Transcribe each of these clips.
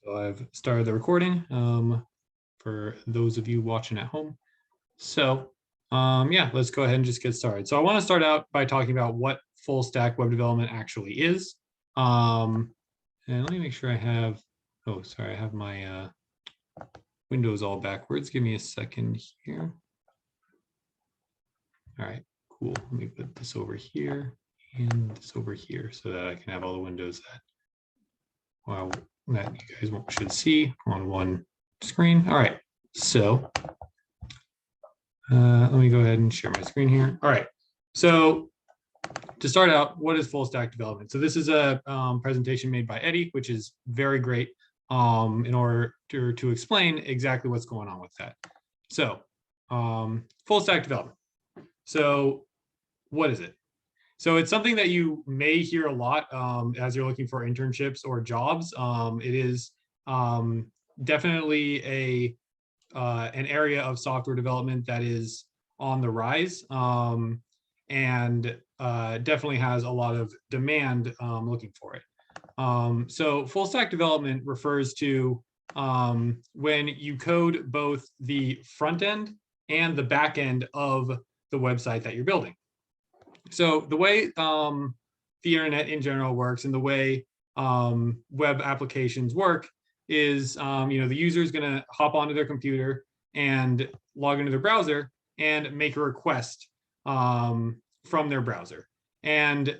So I've started the recording for those of you watching at home. So yeah, let's go ahead and just get started. So I want to start out by talking about what full stack web development actually is. And let me make sure I have, oh, sorry, I have my windows all backwards. Give me a second here. All right, cool. Let me put this over here and this over here so that I can have all the windows that, well, that you guys should see on one screen. All right, so let me go ahead and share my screen here. All right, so to start out, what is full stack development? So this is a presentation made by Eddie, which is very great in order to explain exactly what's going on with that. So full stack development. So what is it? So it's something that you may hear a lot as you're looking for internships or jobs. It is definitely an area of software development that is on the rise and definitely has a lot of demand looking for it. So full stack development refers to when you code both the front end and the back end of the website that you're building. So the way the internet in general works and the way web applications work is, the user is going to hop onto their computer and log into their browser and make a request from their browser. And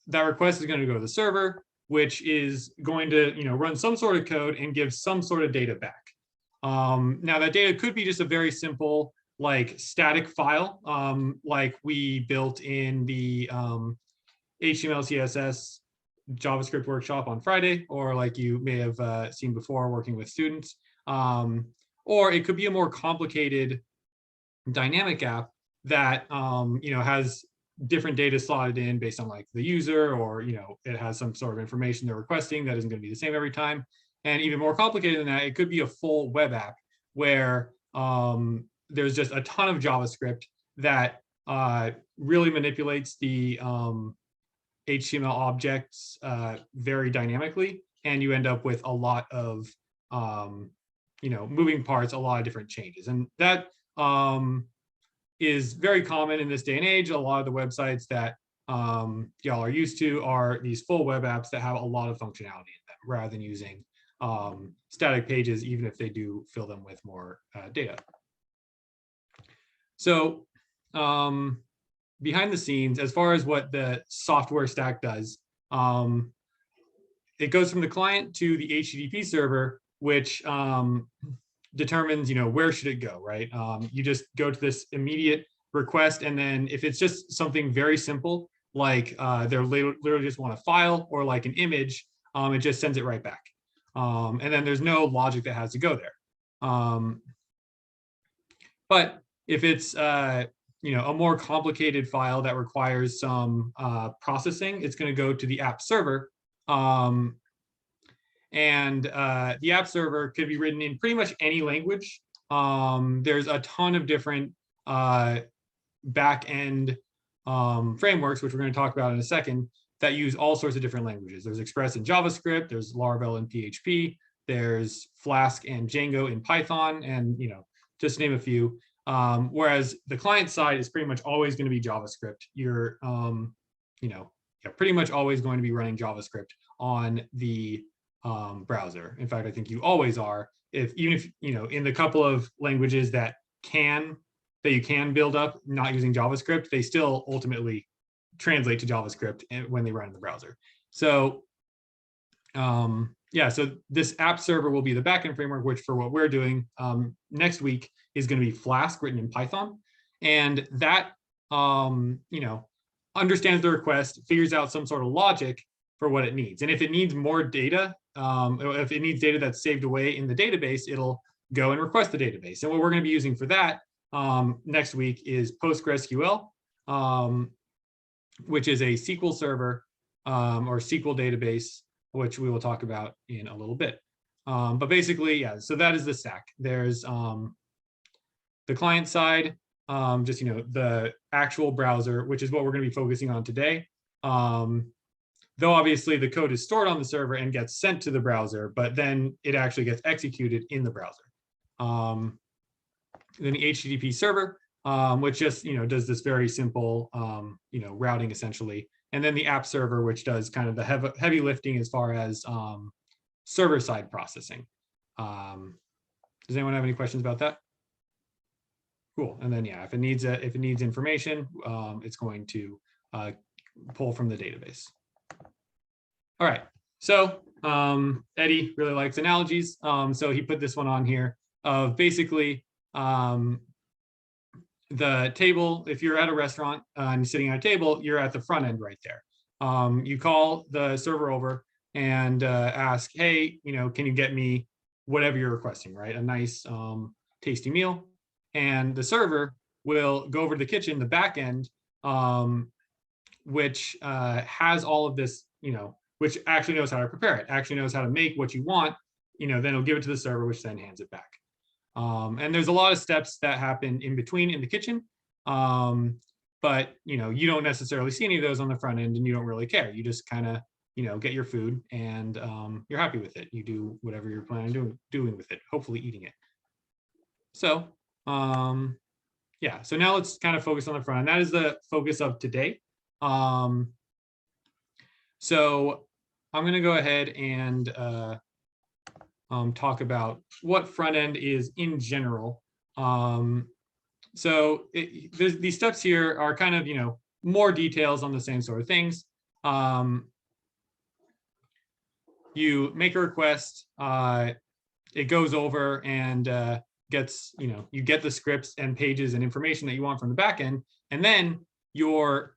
that request is going to go to the server, which is going to, run some sort of code and give some sort of data back. Now that data could be just a very simple like static file, like we built in the HTML, CSS, JavaScript workshop on Friday, or like you may have seen before working with students. Or it could be a more complicated dynamic app that has different data slotted in based on like the user, or it has some sort of information they're requesting that isn't going to be the same every time. And even more complicated than that, it could be a full web app where there's just a ton of JavaScript that really manipulates the HTML objects very dynamically, and you end up with a lot of moving parts, a lot of different changes, and that is very common in this day and age. A lot of the websites that y'all are used to are these full web apps that have a lot of functionality in them, rather than using static pages, even if they do fill them with more data. So behind the scenes, as far as what the software stack does, it goes from the client to the HTTP server, which determines, where should it go, right? You just go to this immediate request, and then if it's just something very simple, like they're literally just want a file or like an image, it just sends it right back. And then there's no logic that has to go there. But if it's a more complicated file that requires some processing, it's going to go to the app server. And the app server could be written in pretty much any language. There's a ton of different back-end frameworks, which we're going to talk about in a second, that use all sorts of different languages. There's Express in JavaScript, there's Laravel in PHP, there's Flask and Django in Python, and just to name a few. Whereas the client side is pretty much always going to be JavaScript. You're pretty much always going to be running JavaScript on the browser. In fact, I think you always are. Even if in the couple of languages that you can build up not using JavaScript, they still ultimately translate to JavaScript when they run in the browser. So so this app server will be the backend framework, which for what we're doing next week is going to be Flask written in Python. And that, understands the request, figures out some sort of logic for what it needs. And if it needs more data, if it needs data that's saved away in the database, it'll go and request the database. And what we're going to be using for that next week is PostgreSQL, which is a SQL server or SQL database, which we will talk about in a little bit. But basically, yeah, so that is the stack. There's the client side, the actual browser, which is what we're going to be focusing on today. though obviously the code is stored on the server and gets sent to the browser, but then it actually gets executed in the browser. Then the HTTP server, which just does this very simple routing essentially, and then the app server, which does kind of the heavy lifting as far as server side processing. Does anyone have any questions about that? Cool. And then yeah, if it needs information, it's going to pull from the database. All right. So Eddie really likes analogies. So he put this one on here of basically the table. If you're at a restaurant and sitting at a table, you're at the front end right there. You call the server over and ask, hey, can you get me whatever you're requesting, right? A nice tasty meal. And the server will go over to the kitchen, the back end, which has all of this, which actually knows how to prepare it, actually knows how to make what you want, then it'll give it to the server, which then hands it back. And there's a lot of steps that happen in between in the kitchen. But you don't necessarily see any of those on the front end, and you don't really care. You just kind of get your food, and you're happy with it. You do whatever you're planning on doing with it, hopefully eating it. So yeah, so now let's kind of focus on the front end. That is the focus of today. So I'm going to go ahead and talk about what front end is in general. So these steps here are kind of, more details on the same sort of things. You make a request, it goes over and gets, you get the scripts and pages and information that you want from the back end, and then your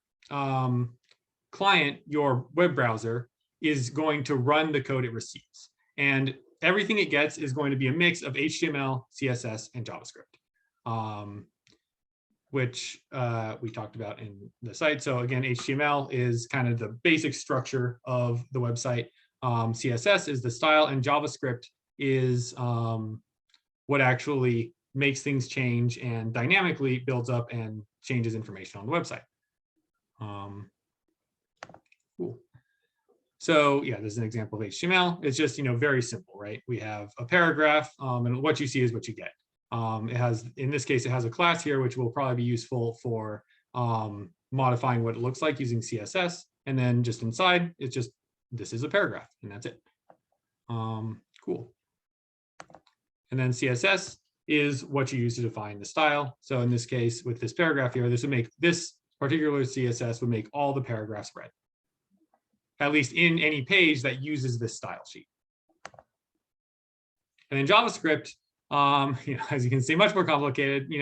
client, your web browser, is going to run the code it receives. And everything it gets is going to be a mix of HTML, CSS, and JavaScript, which we talked about in the site. So again, HTML is kind of the basic structure of the website. CSS is the style, and JavaScript is what actually makes things change and dynamically builds up and changes information on the website. Cool. So yeah, this is an example of HTML. It's just, very simple, right? We have a paragraph, and what you see is what you get. It has, in this case, it has a class here, which will probably be useful for modifying what it looks like using CSS. And then just inside, it's just, this is a paragraph, and that's it. Cool. And then CSS is what you use to define the style. So in this case, with this paragraph here, this particular CSS would make all the paragraphs red, at least in any page that uses this style sheet. And then JavaScript, as you can see, much more complicated.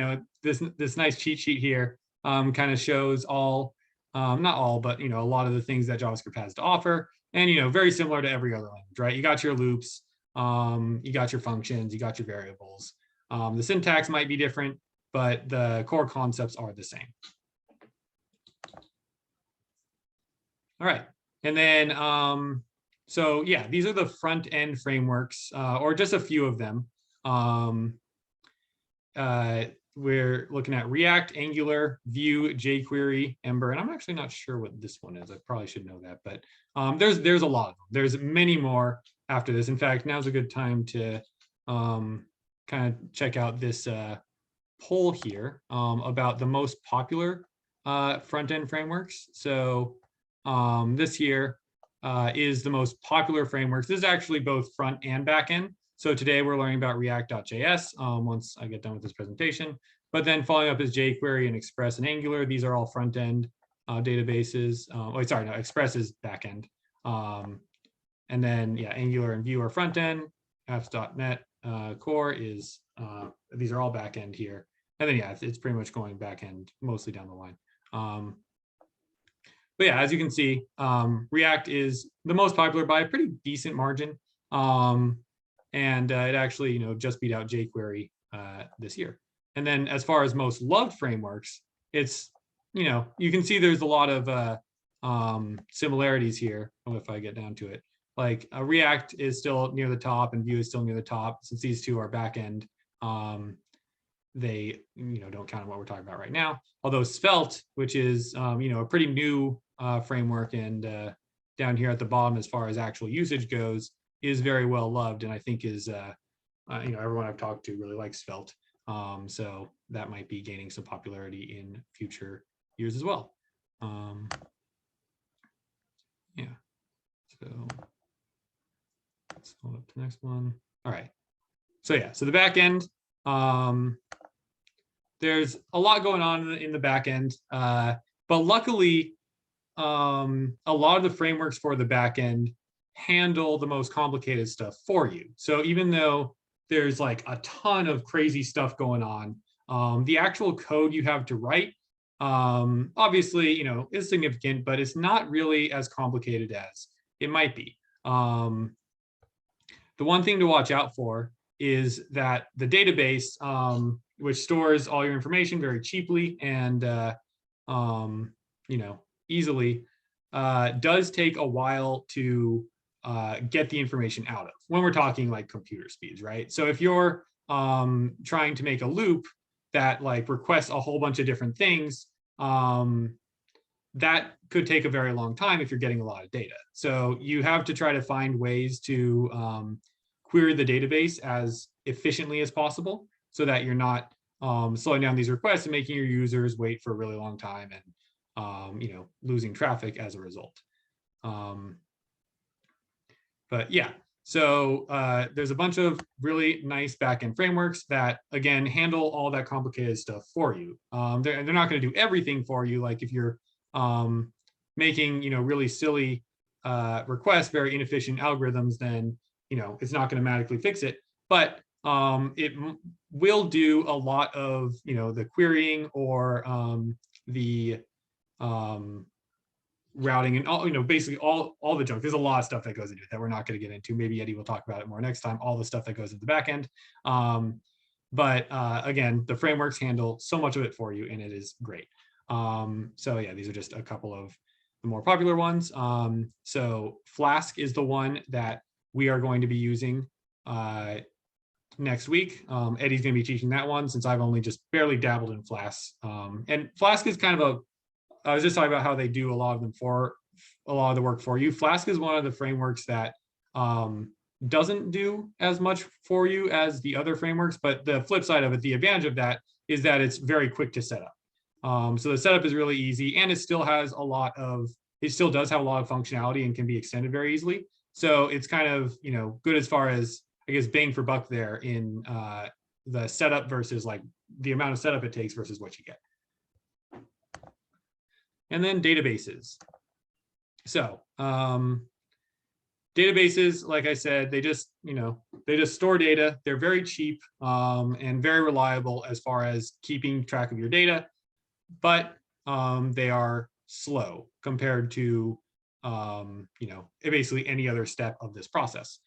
This nice cheat sheet here kind of shows all, not all, but a lot of the things that JavaScript has to offer. And very similar to every other language, right? You got your loops, you got your functions, you got your variables. The syntax might be different, but the core concepts are the same. All right. And then, so yeah, these are the front end frameworks, or just a few of them. We're looking at React, Angular, Vue, jQuery, Ember, and I'm actually not sure what this one is. I probably should know that, but there's a lot of them. There's many more after this. In fact, now's a good time to kind of check out this poll here about the most popular front end frameworks. So this here is the most popular frameworks. This is actually both front and back end. So today we're learning about React.js once I get done with this presentation. But then following up is jQuery and Express and Angular. These are all front end databases. Oh, sorry, no, Express is back end. And then yeah, Angular and Vue are front end. Apps.NET Core is, these are all back end here. And then yeah, it's pretty much going back end mostly down the line. But yeah, as you can see, React is the most popular by a pretty decent margin. And it actually, just beat out jQuery this year. And then as far as most loved frameworks, it's, you can see there's a lot of similarities here. If I get down to it, like React is still near the top and Vue is still near the top. Since these two are back end, they, don't count on what we're talking about right now. Although Svelte, which is, a pretty new framework and down here at the bottom as far as actual usage goes is very well loved, and I think is everyone I've talked to really likes Svelte. So that might be gaining some popularity in future years as well. Yeah, so let's hold up to the next one. All right, so yeah, so the back end, there's a lot going on in the back end, but luckily, a lot of the frameworks for the back end handle the most complicated stuff for you. So even though there's like a ton of crazy stuff going on, the actual code you have to write, obviously, is significant, but it's not really as complicated as it might be. The one thing to watch out for is that the database, which stores all your information very cheaply and easily, does take a while to get the information out of, when we're talking like computer speeds, right? So if you're trying to make a loop that like requests a whole bunch of different things, that could take a very long time if you're getting a lot of data. So you have to try to find ways to query the database as efficiently as possible so that you're not slowing down these requests and making your users wait for a really long time and losing traffic as a result. But yeah, so there's a bunch of really nice backend frameworks that, again, handle all that complicated stuff for you. They're not going to do everything for you. Like if you're making really silly requests, very inefficient algorithms, then it's not going to magically fix it. But it will do a lot of the querying or the routing and all, basically all the junk. There's a lot of stuff that goes into it that we're not going to get into. Maybe Eddie will talk about it more next time, all the stuff that goes into the back end. But again, the frameworks handle so much of it for you, and it is great. So yeah, these are just a couple of the more popular ones. So Flask is the one that we are going to be using next week. Eddie's going to be teaching that one since I've only just barely dabbled in Flask. And Flask is kind of I was just talking about how they do a lot of the work for you. Flask is one of the frameworks that doesn't do as much for you as the other frameworks, but the flip side of it, the advantage of that is that it's very quick to set up. So the setup is really easy, and it still does have a lot of functionality and can be extended very easily. So it's kind of good as far as, I guess, bang for buck there in the setup versus like the amount of setup it takes versus what you get. And then databases. So databases, like I said, they just store data. They're very cheap and very reliable as far as keeping track of your data, but they are slow compared to basically any other step of this process.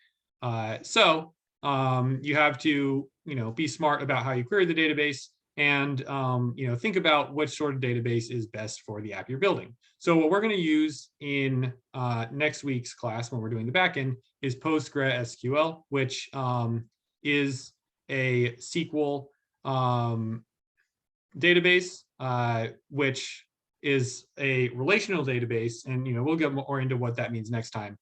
So you have to be smart about how you query the database, and think about which sort of database is best for the app you're building. So what we're going to use in next week's class when we're doing the backend is PostgreSQL, which is a SQL database, which is a relational database, and we'll get more into what that means next time.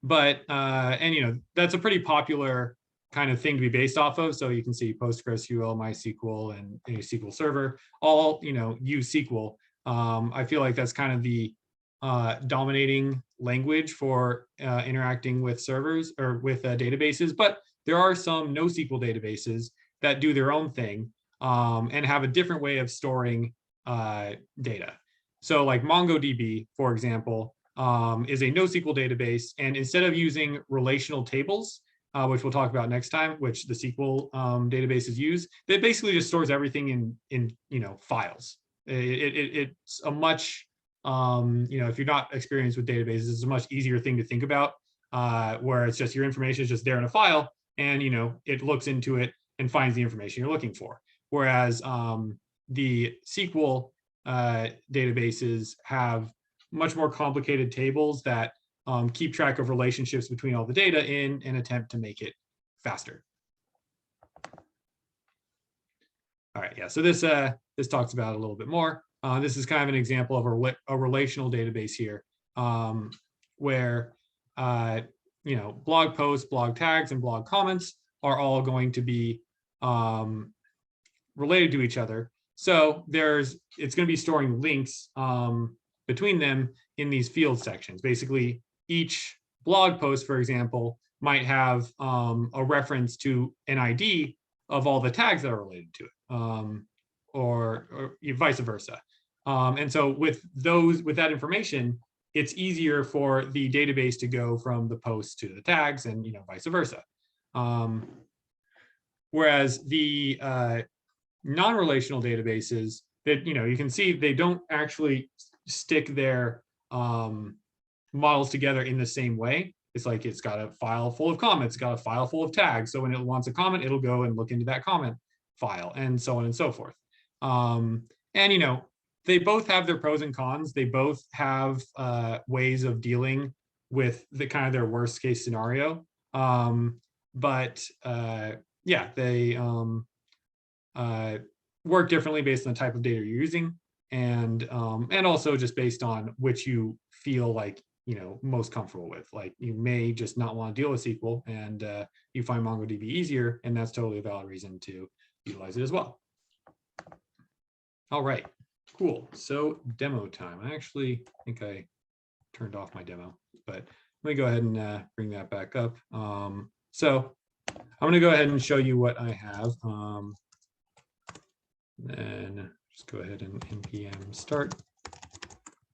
But that's a pretty popular kind of thing to be based off of. So you can see PostgreSQL, MySQL, and a SQL Server all use SQL. I feel like that's kind of the dominating language for interacting with servers or with databases. But there are some NoSQL databases that do their own thing and have a different way of storing data. So like MongoDB, for example, is a NoSQL database, and instead of using relational tables, which we'll talk about next time, which the SQL databases use, it basically just stores everything in files. It's a much if you're not experienced with databases, it's a much easier thing to think about, where it's just your information is just there in a file, and it looks into it and finds the information you're looking for. Whereas the SQL databases have much more complicated tables that keep track of relationships between all the data in an attempt to make it faster. All right, yeah, so this talks about it a little bit more. This is kind of an example of a relational database here, where blog posts, blog tags, and blog comments are all going to be related to each other. So it's going to be storing links between them in these field sections. Basically, each blog post, for example, might have a reference to an ID of all the tags that are related to it, or vice versa. And so with that information, it's easier for the database to go from the posts to the tags, and vice versa. Whereas the non-relational databases that you can see, they don't actually stick their models together in the same way. It's like it's got a file full of comments, it's got a file full of tags. So when it wants a comment, it'll go and look into that comment file, and so on and so forth. And they both have their pros and cons. They both have ways of dealing with the kind of their worst case scenario. But yeah, they work differently based on the type of data you're using, and also just based on which you feel like most comfortable with. Like, you may just not want to deal with SQL, and you find MongoDB easier, and that's totally a valid reason to utilize it as well. All right, cool. So demo time. I actually think I turned off my demo, but let me go ahead and bring that back up. So I'm going to go ahead and show you what I have. Then just go ahead and npm start.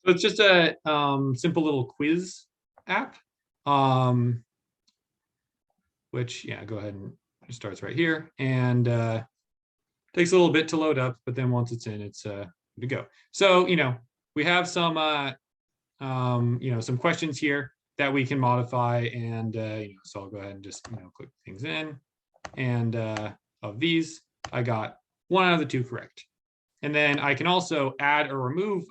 So it's just a simple little quiz app, which, yeah, go ahead and it starts right here, and takes a little bit to load up, but then once it's in, it's good to go. So we have some some questions here that we can modify, and so I'll go ahead and just click things in, and of these I got 1 out of the 2 correct. And then I can also add or remove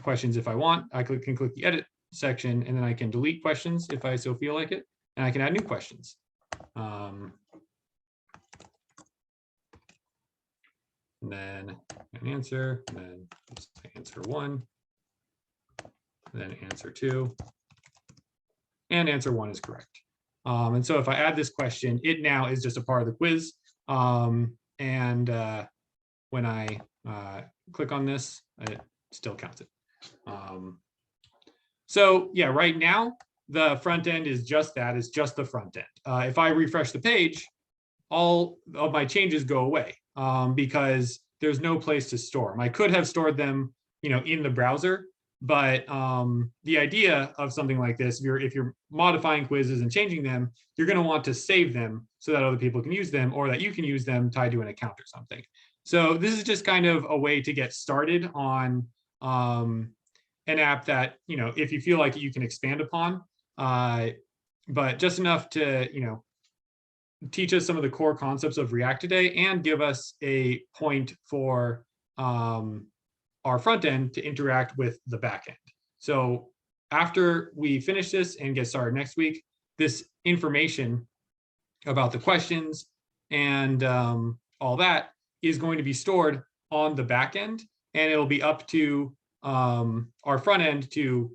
questions if I want. I can click the edit section, and then I can delete questions if I so feel like it, and I can add new questions. And then an answer, and then answer 1, and then answer 2, and answer 1 is correct. And so if I add this question, it now is just a part of the quiz. And when I click on this, it still counts it. So yeah, right now the front end is just that. It's just the front end. If I refresh the page, all of my changes go away because there's no place to store them. I could have stored them, in the browser, but the idea of something like this, if you're modifying quizzes and changing them, you're going to want to save them so that other people can use them, or that you can use them tied to an account or something. So this is just kind of a way to get started on an app that, if you feel like you can expand upon, but just enough to, teach us some of the core concepts of React today, and give us a point for our front end to interact with the back end. So after we finish this and get started next week, this information about the questions and all that is going to be stored on the back end, and it'll be up to our front end to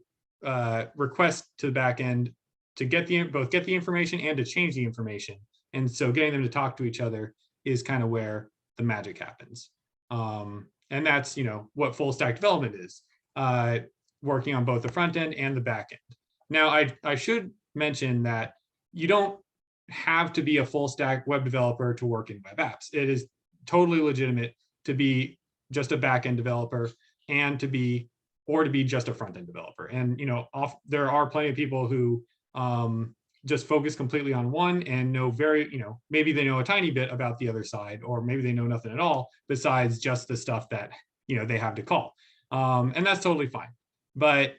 request to the back end to both get the information and to change the information. And so getting them to talk to each other is kind of where the magic happens. And that's what full stack development is, working on both the front end and the back end. Now, I should mention that you don't have to be a full stack web developer to work in web apps. It is totally legitimate to be just a back end developer, and to be just a front end developer. And there are plenty of people who just focus completely on one and know maybe they know a tiny bit about the other side, or maybe they know nothing at all besides just the stuff that they have to call, and that's totally fine. But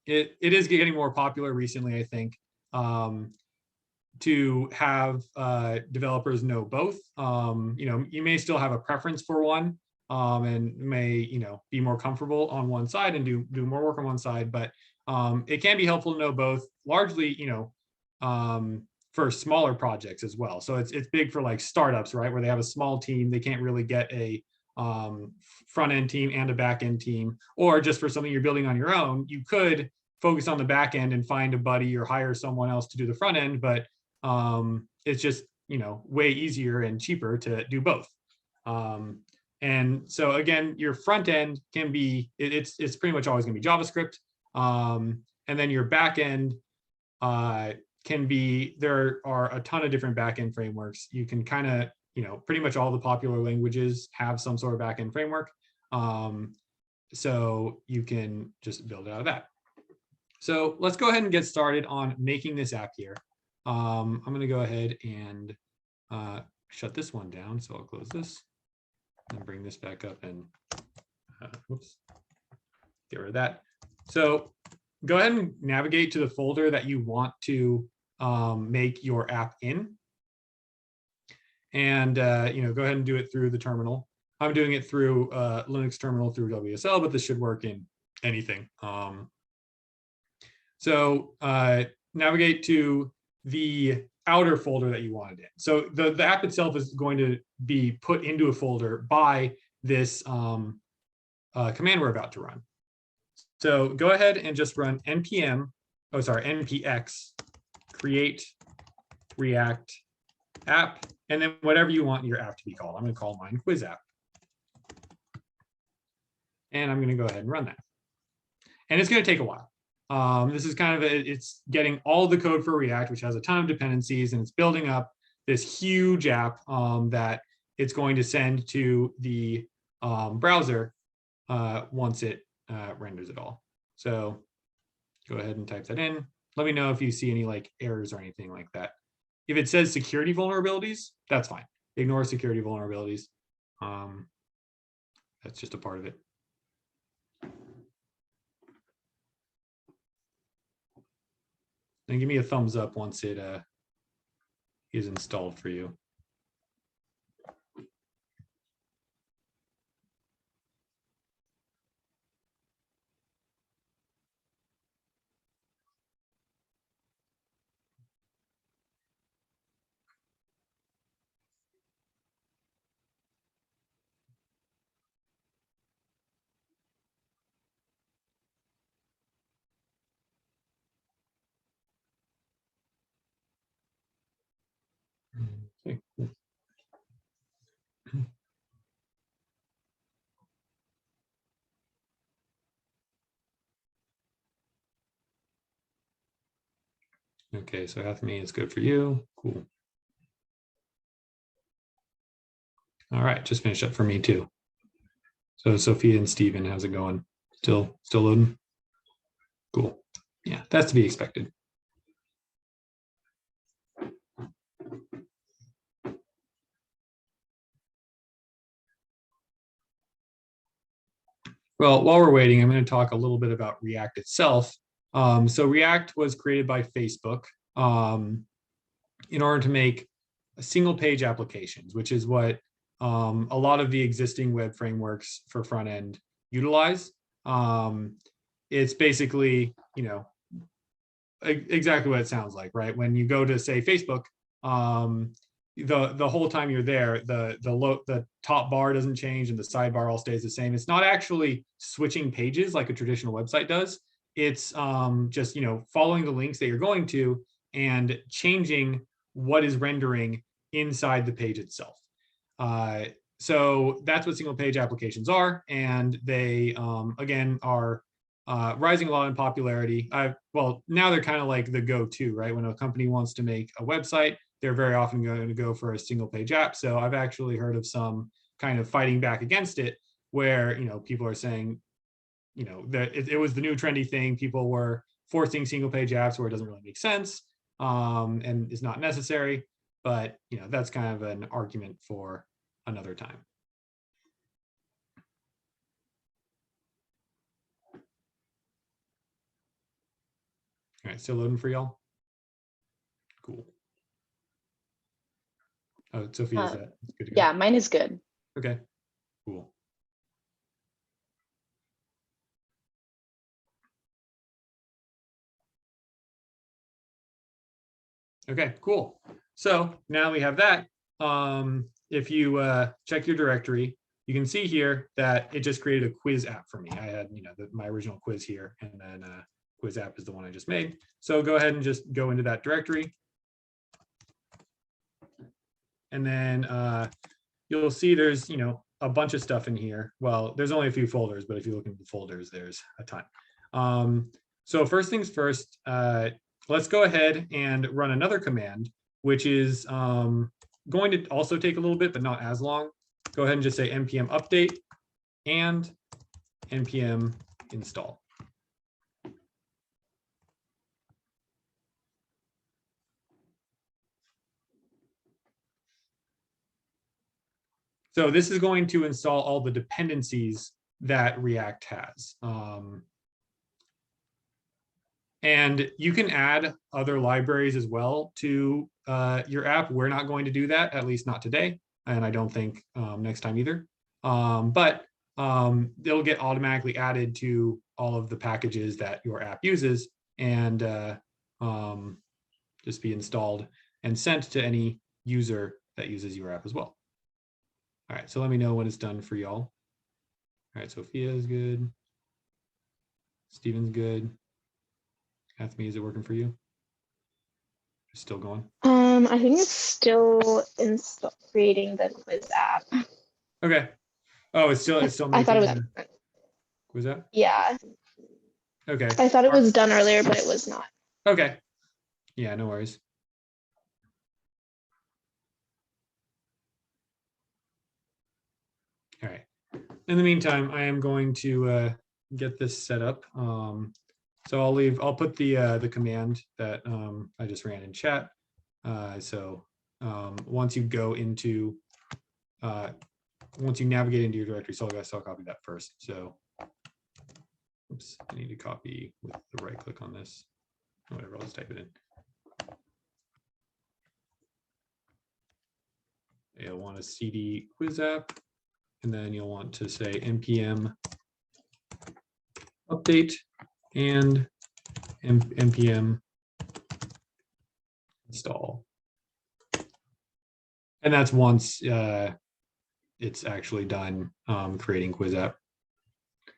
it is getting more popular recently, I think, to have developers know both. You may still have a preference for one, and may be more comfortable on one side and do more work on one side, but it can be helpful to know both, largely for smaller projects as well. So it's big for like startups, right, where they have a small team, they can't really get a front end team and a back end team, or just for something you're building on your own, you could focus on the back end and find a buddy or hire someone else to do the front end. But it's just, way easier and cheaper to do both. And so again, your front end can be, it's pretty much always going to be JavaScript. And then your back end can be, there are a ton of different backend frameworks. You can kind of, pretty much all the popular languages have some sort of backend framework. So you can just build it out of that. So let's go ahead and get started on making this app here. I'm going to go ahead and shut this one down. So I'll close this and bring this back up and oops, get rid of that. So go ahead and navigate to the folder that you want to make your app in. And go ahead and do it through the terminal. I'm doing it through Linux terminal through WSL, but this should work in anything. So navigate to the outer folder that you wanted in. So the app itself is going to be put into a folder by this command we're about to run. So go ahead and just run npx create React app, and then whatever you want your app to be called. I'm going to call mine quiz app. And I'm going to go ahead and run that. And it's going to take a while. This is kind of, it's getting all the code for React, which has a ton of dependencies, and it's building up this huge app that it's going to send to the browser once it renders it all. So go ahead and type that in. Let me know if you see any like errors or anything like that. If it says security vulnerabilities, that's fine. Ignore security vulnerabilities. That's just a part of it. And give me a thumbs up once it is installed for you. Okay. Okay, so Hathmi is good for you. Cool. All right, just finished up for me too. So Sophia and Steven, how's it going? Still loading? Cool. Yeah, that's to be expected. Well, while we're waiting, I'm going to talk a little bit about React itself. So React was created by Facebook in order to make single page applications, which is what a lot of the existing web frameworks for front end utilize. It's basically, exactly what it sounds like, right? When you go to, say, Facebook, the whole time you're there, the top bar doesn't change and the sidebar all stays the same. It's not actually switching pages like a traditional website does. It's just following the links that you're going to and changing what is rendering inside the page itself. So that's what single page applications are, and they again are rising a lot in popularity. Well, now they're kind of like the go-to, right? When a company wants to make a website, they're very often going to go for a single page app. So I've actually heard of some kind of fighting back against it, where people are saying, that it was the new trendy thing. People were forcing single page apps where it doesn't really make sense and is not necessary. But that's kind of an argument for another time. All right, still loading for y'all? Cool. Oh, Sophia, is that good to go? Yeah, mine is good. Okay, cool. Okay, cool. So now we have that. If you check your directory, you can see here that it just created a quiz app for me. I had, my original quiz here, and then quiz app is the one I just made. So go ahead and just go into that directory. And then you'll see there's, a bunch of stuff in here. Well, there's only a few folders, but if you look into the folders, there's a ton. So first things first, let's go ahead and run another command, which is going to also take a little bit, but not as long. Go ahead and just say npm update and npm install. So this is going to install all the dependencies that React has. And you can add other libraries as well to your app. We're not going to do that, at least not today. And I don't think next time either. But they'll get automatically added to all of the packages that your app uses and just be installed and sent to any user that uses your app as well. All right, so let me know when it's done for y'all. All right, Sophia is good. Steven's good. Anthony, is it working for you? It's still going? I think it's still creating the quiz app. Okay. Oh, it's still making I thought it was quiz app? Yeah. Okay. I thought it was done earlier, but it was not. Okay. Yeah, no worries. All right. In the meantime, I am going to get this set up. So I'll put the command that I just ran in chat. So once you go into, once you navigate into your directory, so I guess I'll copy that first. So, oops, I need to copy with the right click on this. Whatever, I'll just type it in. You'll want a cd quiz app, and then you'll want to say npm update and npm install. And that's once it's actually done creating quiz app.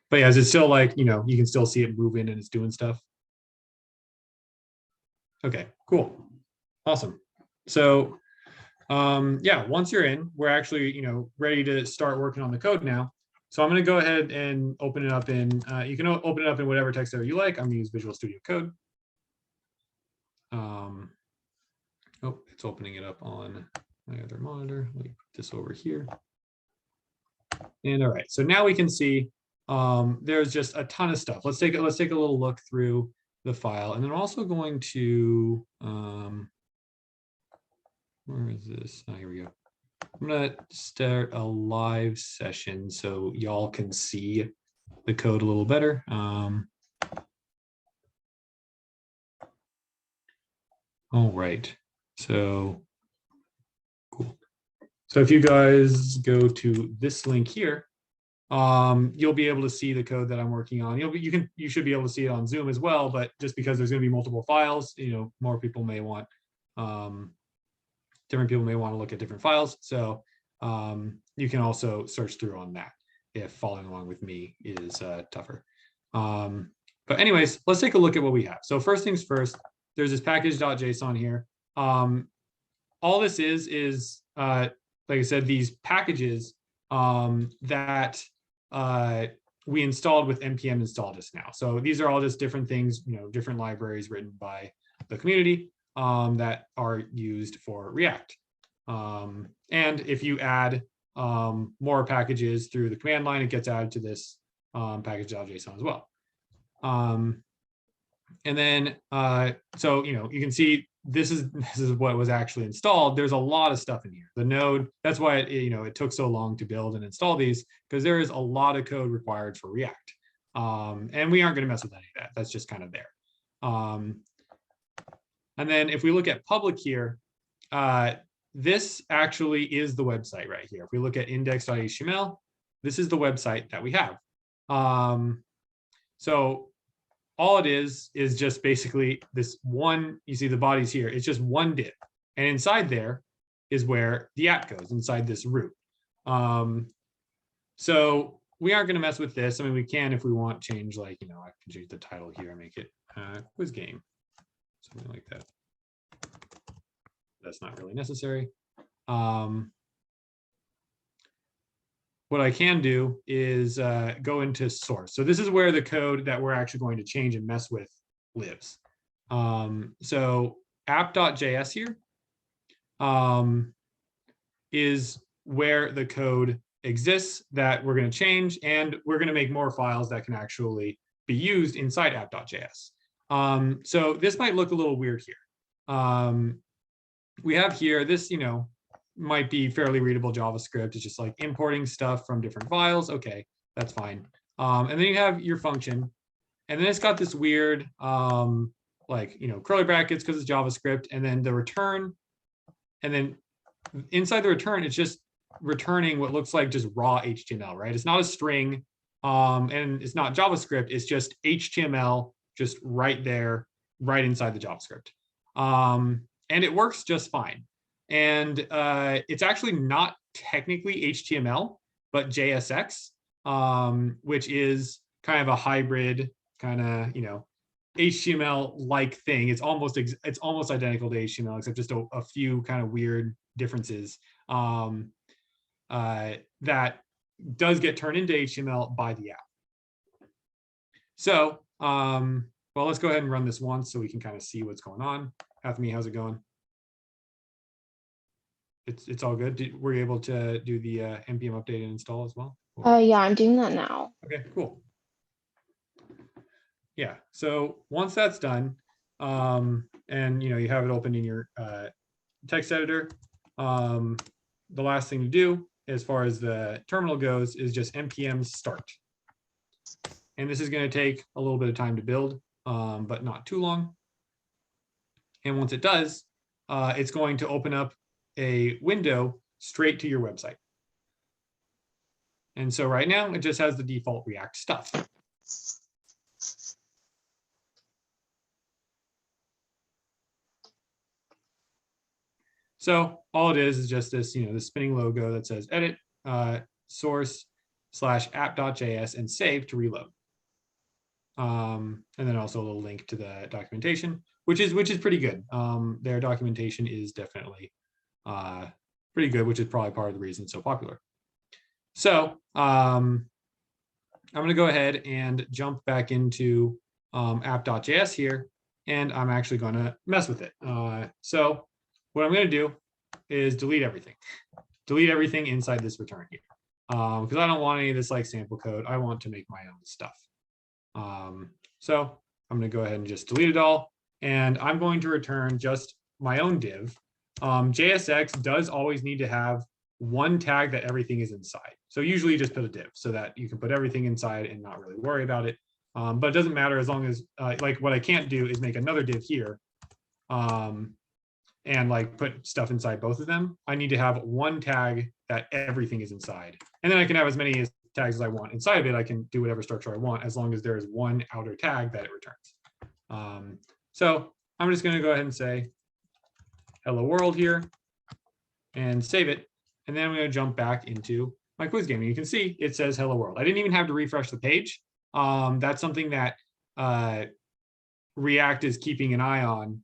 But yeah, is it still like, you can still see it moving and it's doing stuff? Okay, cool. Awesome. So yeah, once you're in, we're actually, ready to start working on the code now. So I'm going to go ahead and open it up in, you can open it up in whatever text editor you like. I'm going to use Visual Studio Code. Oh, it's opening it up on my other monitor. Let me put this over here. And all right, so now we can see there's just a ton of stuff. Let's take a little look through the file, and then I'm also going to where is this? Oh, here we go. I'm gonna start a live session so y'all can see the code a little better. All right, so cool. So if you guys go to this link here, you'll be able to see the code that I'm working on. You should be able to see it on Zoom as well, but just because there's going to be multiple files, more people may want different people may want to look at different files. So you can also search through on that if following along with me is tougher. But anyways, let's take a look at what we have. So first things first, there's this package.json here. All this is like I said, these packages that we installed with npm install just now. So these are all just different things, different libraries written by the community that are used for React. And if you add more packages through the command line, it gets added to this package.json as well. And then, so, you can see this is what was actually installed. There's a lot of stuff in here. The node, that's why it took so long to build and install these, because there is a lot of code required for React. And we aren't going to mess with any of that. That's just kind of there. And then if we look at public here, this actually is the website right here. If we look at index.html, this is the website that we have. So all it is just basically this one, you see the bodies here, it's just one div. And inside there is where the app goes, inside this root. So we aren't going to mess with this. I mean, we can, if we want, change, like, I can change the title here and make it quiz game, something like that. That's not really necessary. What I can do is go into source. So this is where the code that we're actually going to change and mess with lives. So app.js here is where the code exists that we're going to change, and we're going to make more files that can actually be used inside app.js. So this might look a little weird here. We have here this, might be fairly readable JavaScript. It's just like importing stuff from different files. Okay, that's fine. And then you have your function, and then it's got this weird, curly brackets because it's JavaScript, and then the return, and then inside the return, it's just returning what looks like just raw HTML, right? It's not a string, and it's not JavaScript. It's just HTML, just right there, right inside the JavaScript. And it works just fine. And it's actually not technically HTML, but JSX, which is kind of a hybrid kind of, HTML-like thing. It's almost identical to HTML, except just a few kind of weird differences that does get turned into HTML by the app. So, well, let's go ahead and run this once so we can kind of see what's going on. Athame, how's it going? It's all good. Were you able to do the npm update and install as well? Yeah, I'm doing that now. Okay, cool. Yeah, so once that's done, and you have it open in your text editor, the last thing to do as far as the terminal goes is just npm start. And this is going to take a little bit of time to build, but not too long. And once it does, it's going to open up a window straight to your website. And so right now it just has the default React stuff. So all it is just this, the spinning logo that says edit source /app.js and save to reload. And then also a little link to the documentation, which is pretty good. Their documentation is definitely pretty good, which is probably part of the reason it's so popular. So I'm going to go ahead and jump back into app.js here, and I'm actually going to mess with it. So what I'm going to do is delete everything inside this return here, because I don't want any of this like sample code. I want to make my own stuff. So I'm going to go ahead and just delete it all, and I'm going to return just my own div. JSX does always need to have one tag that everything is inside. So usually you just put a div so that you can put everything inside and not really worry about it. But it doesn't matter as long as like what I can't do is make another div here and like put stuff inside both of them. I need to have one tag that everything is inside. And then I can have as many tags as I want inside of it. I can do whatever structure I want as long as there is one outer tag that it returns. So I'm just going to go ahead and say hello world here and save it. And then I'm going to jump back into my quiz game. And you can see it says hello world. I didn't even have to refresh the page. That's something that React is keeping an eye on,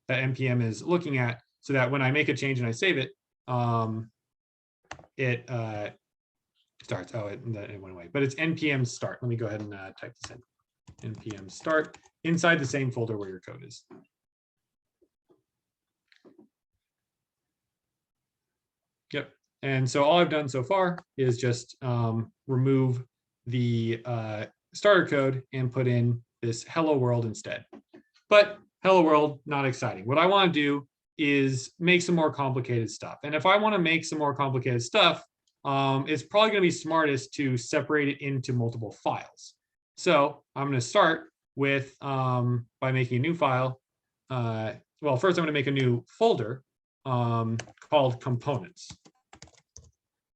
that npm is looking at, so that when I make a change and I save it, it starts. Oh, it went away, but it's npm start. Let me go ahead and type this in. Npm start inside the same folder where your code is. Yep. And so all I've done so far is just remove the starter code and put in this hello world instead. But hello world, not exciting. What I want to do is make some more complicated stuff. And if I want to make some more complicated stuff, it's probably going to be smartest to separate it into multiple files. So I'm going to start with by making a new file. Well, first I'm going to make a new folder called components.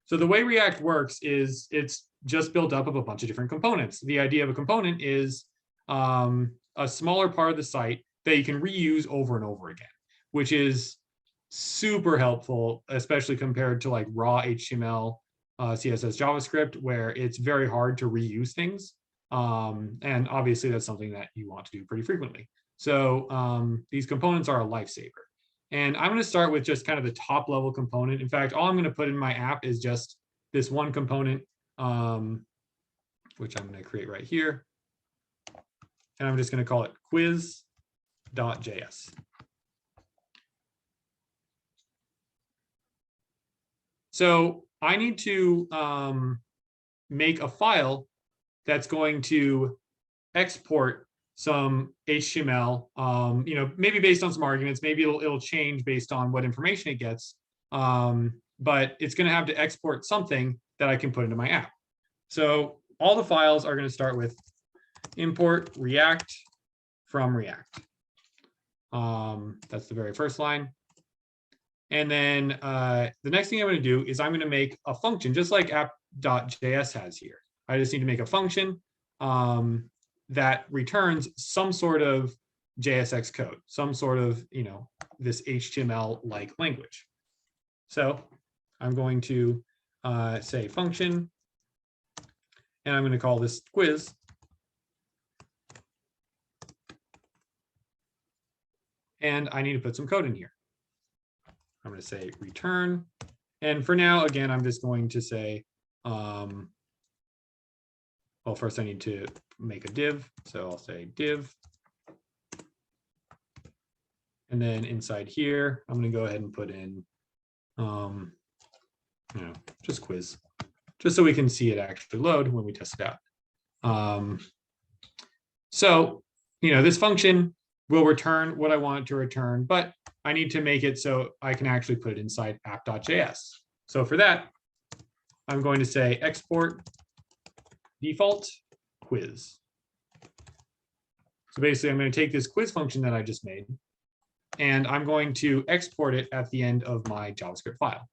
So the way React works is it's just built up of a bunch of different components. The idea of a component is a smaller part of the site that you can reuse over and over again, which is super helpful, especially compared to like raw HTML CSS JavaScript, where it's very hard to reuse things. And obviously that's something that you want to do pretty frequently. So these components are a lifesaver. And I'm going to start with just kind of the top level component. In fact, all I'm going to put in my app is just this one component, which I'm going to create right here. And I'm just going to call it quiz.js. So I need to make a file that's going to export some HTML, maybe based on some arguments, maybe it'll change based on what information it gets, but it's going to have to export something that I can put into my app. So all the files are going to start with import React from React. That's the very first line. And then the next thing I'm going to do is I'm going to make a function just like app.js has here. I just need to make a function that returns some sort of JSX code, some sort of, this HTML-like language. So I'm going to say function, and I'm going to call this quiz. And I need to put some code in here. I'm going to say return. And for now, again, I'm just going to say, well, first I need to make a div. So I'll say div. And then inside here, I'm going to go ahead and put in, just quiz, just so we can see it actually load when we test it out. So, this function will return what I want it to return, but I need to make it so I can actually put it inside app.js. So for that, I'm going to say export default quiz. So basically, I'm going to take this quiz function that I just made, and I'm going to export it at the end of my JavaScript file.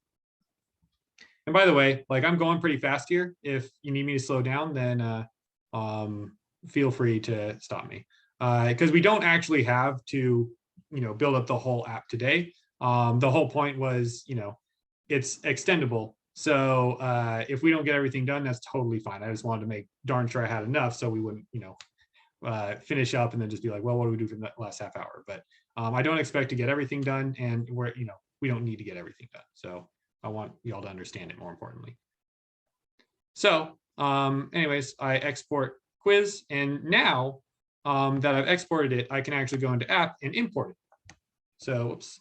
And by the way, I'm going pretty fast here. If you need me to slow down, then feel free to stop me. Because we don't actually have to, build up the whole app today. The whole point was, it's extendable. So if we don't get everything done, that's totally fine. I just wanted to make darn sure I had enough so we wouldn't, finish up and then just be like, well, what do we do for the last half hour? But I don't expect to get everything done, and we don't need to get everything done. So I want y'all to understand it more importantly. So anyways, I export quiz, and now that I've exported it, I can actually go into app and import it. So, oops,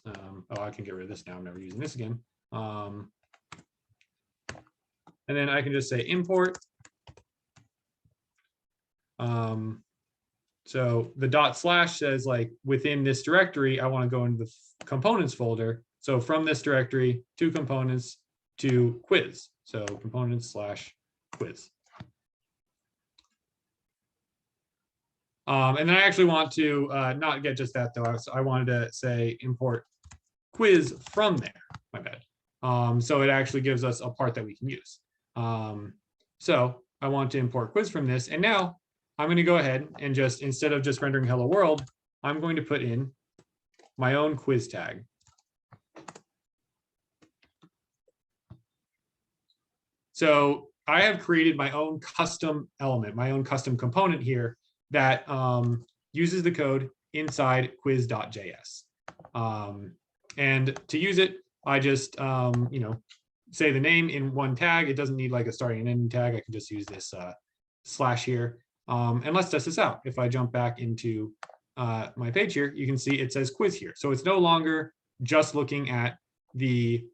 I can get rid of this now. I'm never using this again. And then I can just say import. So the / says within this directory, I want to go into the components folder. So from this directory to components to quiz. So components / quiz. And then I actually want to not get just that though. I wanted to say import quiz from there. My bad. So it actually gives us a part that we can use. So I want to import quiz from this, and now I'm going to go ahead and just, instead of just rendering hello world, I'm going to put in my own quiz tag. So I have created my own custom element, my own custom component here that uses the code inside quiz.js. And to use it, I just, say the name in one tag. It doesn't need a starting and ending tag. I can just use this / here. And let's test this out. If I jump back into my page here, you can see it says quiz here. So it's no longer just looking at the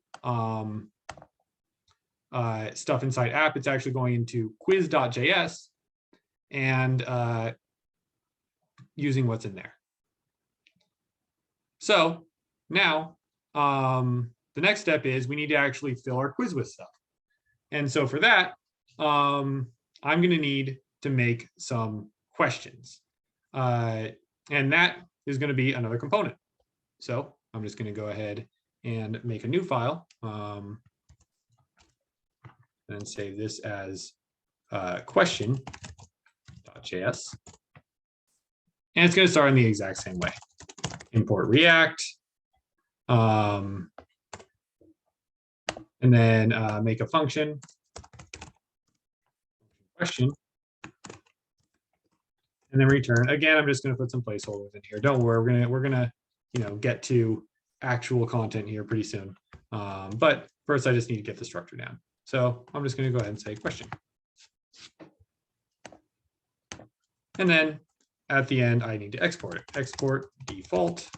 stuff inside app. It's actually going into quiz.js and using what's in there. So now the next step is we need to actually fill our quiz with stuff. And so for that, I'm going to need to make some questions. And that is going to be another component. So I'm just going to go ahead and make a new file and save this as question.js. And it's going to start in the exact same way. Import React. And then make a function question, and then return. Again, I'm just going to put some placeholders in here. Don't worry, we're gonna get to actual content here pretty soon. But first, I just need to get the structure down. So I'm just going to go ahead and say question. And then at the end, I need to export it. Export default.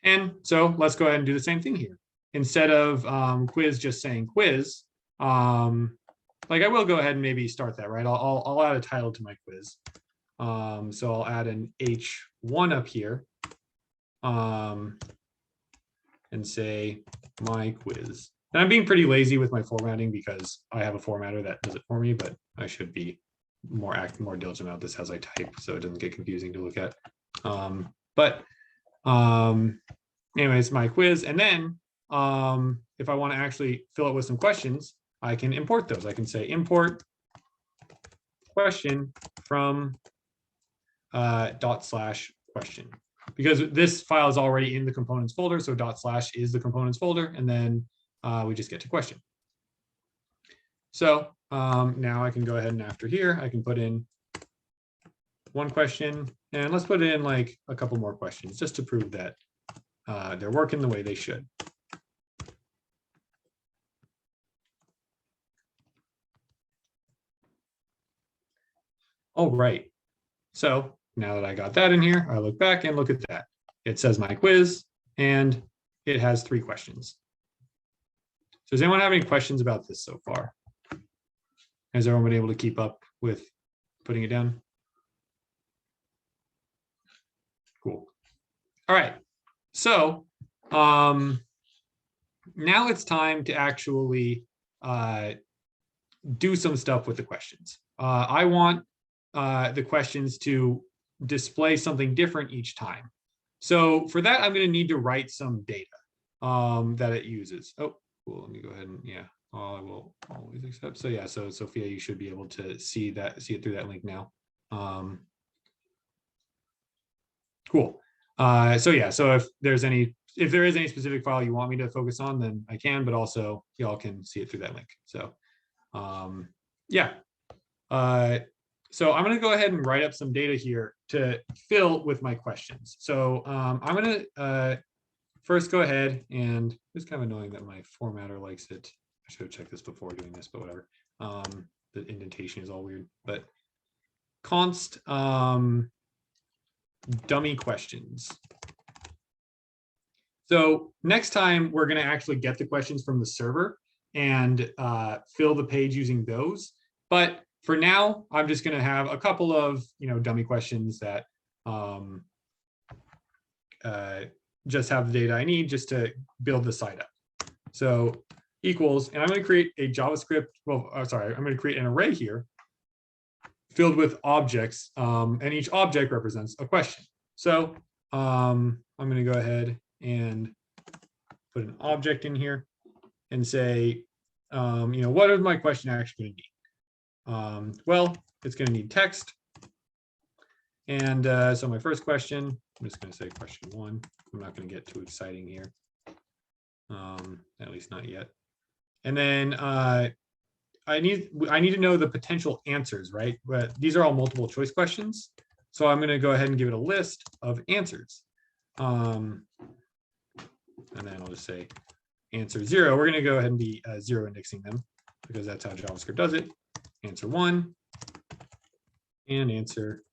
And so let's go ahead and do the same thing here. Instead of quiz just saying quiz, like I will go ahead and maybe start that, right? I'll add a title to my quiz. So I'll add an H1 up here and say my quiz. And I'm being pretty lazy with my formatting because I have a formatter that does it for me, but I should be more diligent about this as I type so it doesn't get confusing to look at. Anyways, my quiz. And then if I want to actually fill it with some questions, I can import those. I can say import question from /question, because this file is already in the components folder. So / is the components folder. And then we just get to question. So now I can go ahead and after here, I can put in one question, and let's put in like a couple more questions just to prove that they're working the way they should. All right. So now that I got that in here, I look back and look at that. It says my quiz, and it has 3 questions. So does anyone have any questions about this so far? Has everyone been able to keep up with putting it down? Cool. All right. So now it's time to actually do some stuff with the questions. I want the questions to display something different each time. So for that, I'm going to need to write some data that it uses. Oh, cool. Let me go ahead and I will always accept. So yeah, so Sophia, you should be able to see it through that link now. Cool. So yeah, so if there is any specific file you want me to focus on, then I can, but also y'all can see it through that link. So yeah. So I'm going to go ahead and write up some data here to fill with my questions. So I'm going to first go ahead, and it's kind of annoying that my formatter likes it. I should have checked this before doing this, but whatever. The indentation is all weird, but const dummy questions. So next time we're going to actually get the questions from the server and fill the page using those. But for now, I'm just going to have a couple of dummy questions that just have the data I need just to build the site up. So equals, and I'm going to create a JavaScript. Well, sorry, I'm going to create an array here filled with objects, and each object represents a question. So I'm going to go ahead and put an object in here and say, what is my question actually going to need? Well, it's going to need text. And so my first question, I'm just going to say question 1. I'm not going to get too exciting here, at least not yet. And then I need to know the potential answers, right? But these are all multiple choice questions. So I'm going to go ahead and give it a list of answers. And then I'll just say answer 0. We're going to go ahead and be 0 indexing them because that's how JavaScript does it. Answer 1 and answer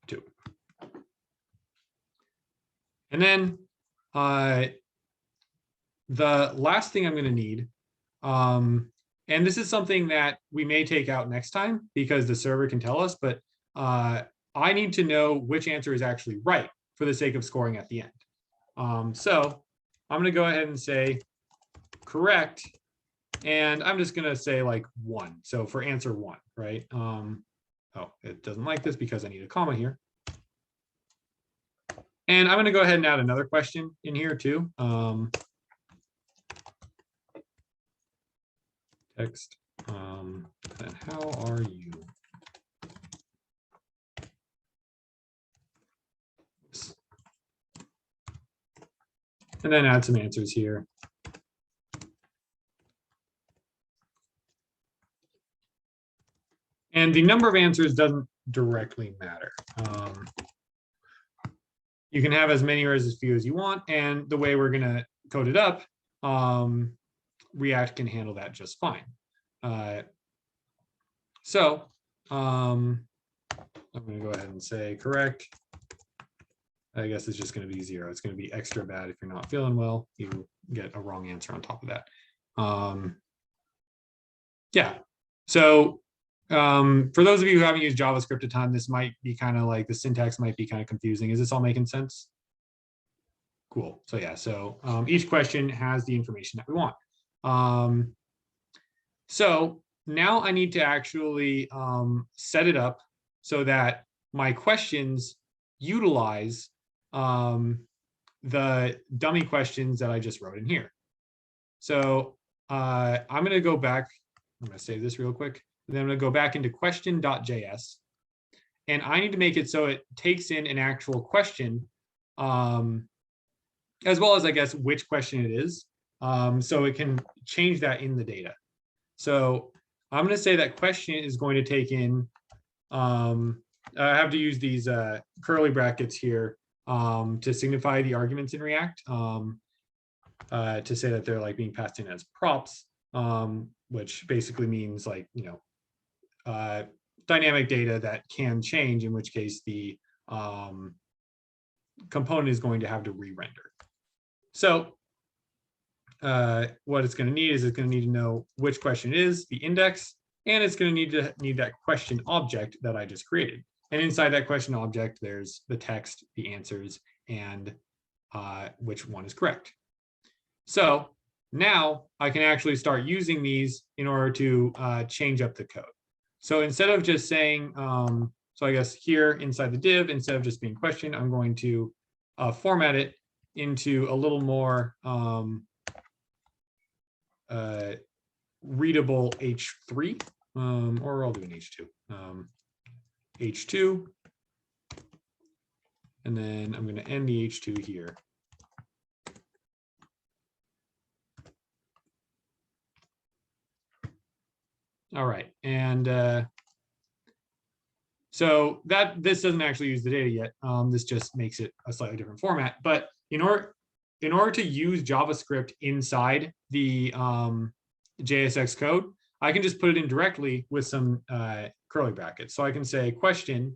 2. And then the last thing I'm going to need, and this is something that we may take out next time because the server can tell us, but I need to know which answer is actually right for the sake of scoring at the end. So I'm going to go ahead and say correct, and I'm just going to say like 1. So for answer 1, right? Oh, it doesn't like this because I need a comma here. And I'm going to go ahead and add another question in here too. Text, and how are you? And then add some answers here. And the number of answers doesn't directly matter. You can have as many or as few as you want, and the way we're going to code it up, React can handle that just fine. So I'm going to go ahead and say correct. I guess it's just going to be 0. It's going to be extra bad if you're not feeling well. You get a wrong answer on top of that. Yeah. So for those of you who haven't used JavaScript a ton, this might be kind of like the syntax might be kind of confusing. Is this all making sense? Cool. So yeah, so each question has the information that we want. So now I need to actually set it up so that my questions utilize the dummy questions that I just wrote in here. So I'm going to go back. I'm going to save this real quick. And then I'm going to go back into question.js. And I need to make it so it takes in an actual question, as well as, I guess, which question it is. So it can change that in the data. So I'm going to say that question is going to take in, I have to use these curly brackets here to signify the arguments in React, to say that they're like being passed in as props, which basically means like, you know, dynamic data that can change, in which case the component is going to have to re-render. So what it's going to need is it's going to need to know which question it is, the index, and it's going to need that question object that I just created. And inside that question object, there's the text, the answers, and which one is correct. So now I can actually start using these in order to change up the code. So instead of just saying, so I guess here inside the div, instead of just being question, I'm going to format it into a little more readable H3, or I'll do an H2. H2, and then I'm going to end the H2 here. All right, and so this doesn't actually use the data yet. This just makes it a slightly different format. But in order to use JavaScript inside the JSX code, I can just put it in directly with some curly brackets. So I can say question,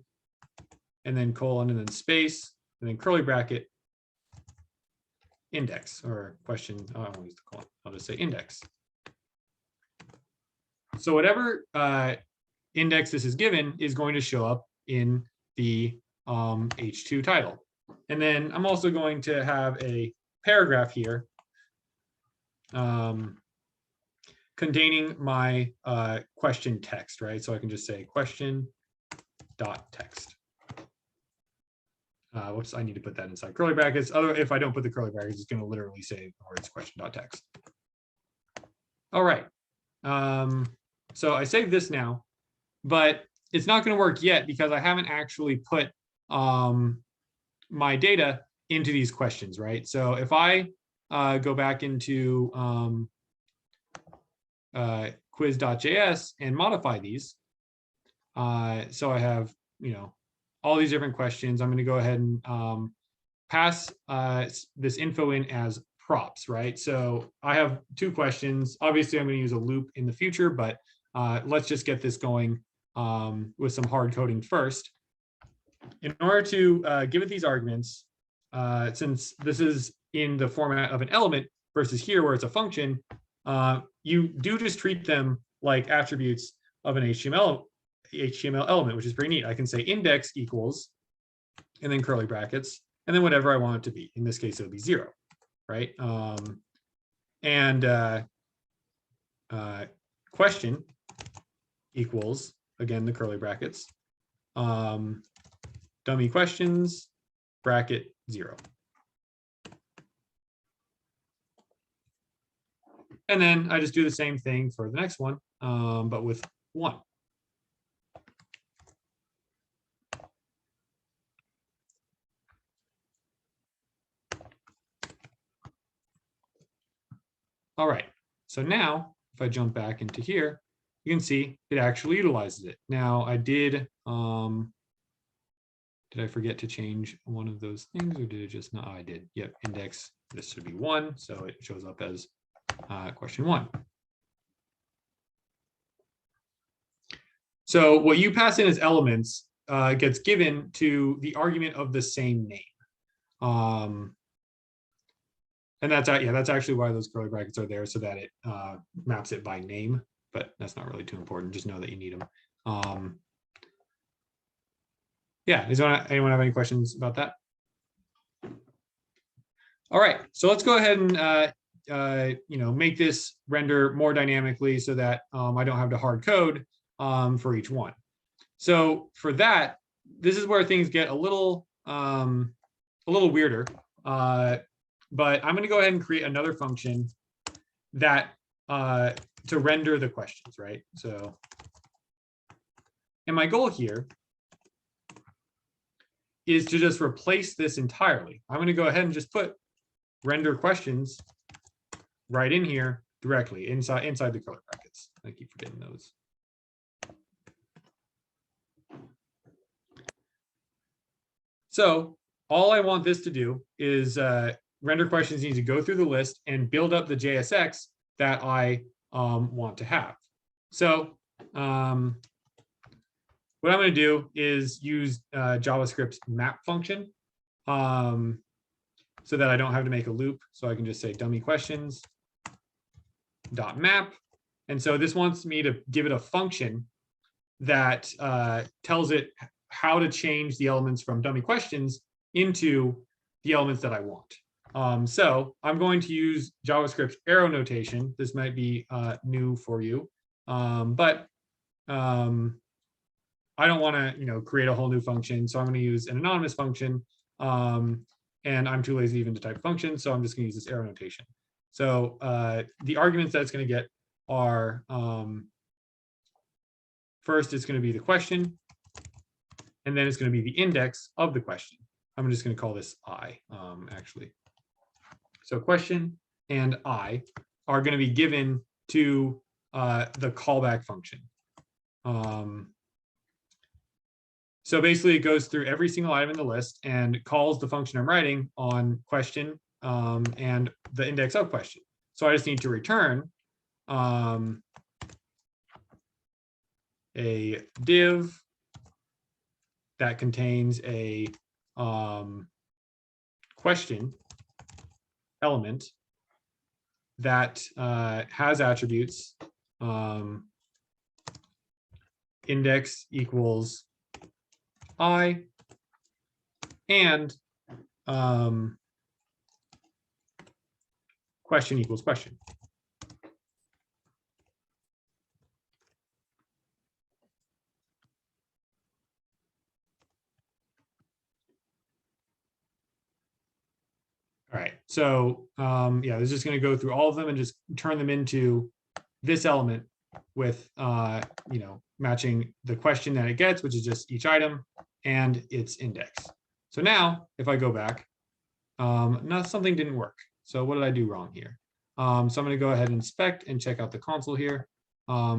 and then colon, and then space, and then curly bracket, index, or question. Oh, I won't use the colon. I'll just say index. So whatever index this is given is going to show up in the H2 title. And then I'm also going to have a paragraph here containing my question text, right? So I can just say question dot text. Whoops, I need to put that inside curly brackets. If I don't put the curly brackets, it's going to literally say the words question dot text. All right. So I save this now, but it's not going to work yet because I haven't actually put my data into these questions, right? So if I go back into quiz.js and modify these, so I have, you know, all these different questions. I'm going to go ahead and pass this info in as props, right? So I have 2 questions. Obviously, I'm going to use a loop in the future, but let's just get this going with some hard coding first. In order to give it these arguments, since this is in the format of an element versus here where it's a function, you do just treat them like attributes of an HTML element, which is pretty neat. I can say index equals, and then curly brackets, and then whatever I want it to be. In this case, it would be 0, right? Question equals, again, the curly brackets, dummy questions, bracket 0. And then I just do the same thing for the next one, but with 1. All right, so now if I jump back into here, you can see it actually utilizes it. Now I did I forget to change one of those things, or did it just not? Oh, I did. Yep, index, this should be 1, so it shows up as question 1. So what you pass in as elements gets given to the argument of the same name. And that's actually why those curly brackets are there, so that it maps it by name, but that's not really too important. Just know that you need them. Yeah, does anyone have any questions about that? All right, so let's go ahead and make this render more dynamically so that I don't have to hard code for each one. So for that, this is where things get a little weirder. But I'm going to go ahead and create another function that to render the questions, right? So, and my goal here is to just replace this entirely. I'm going to go ahead and just put render questions right in here directly inside the curly brackets. I keep forgetting those. So all I want this to do is render questions needs to go through the list and build up the JSX that I want to have. So what I'm going to do is use JavaScript's map function so that I don't have to make a loop. So I can just say dummy questions dot map. And so this wants me to give it a function that tells it how to change the elements from dummy questions into the elements that I want. So I'm going to use JavaScript's arrow notation. This might be new for you, but I don't want to, create a whole new function. So I'm going to use an anonymous function, and I'm too lazy even to type function. So I'm just going to use this arrow notation. So the arguments that it's going to get are first, it's going to be the question, and then it's going to be the index of the question. I'm just going to call this I, actually. So question and I are going to be given to the callback function. So basically, it goes through every single item in the list and calls the function I'm writing on question and the index of question. So I just need to return a div that contains a question element that has attributes index equals I and question equals question. All right, so yeah, this is just going to go through all of them and just turn them into this element with matching the question that it gets, which is just each item and its index. So now if I go back, something didn't work. So what did I do wrong here? So I'm going to go ahead and inspect and check out the console here,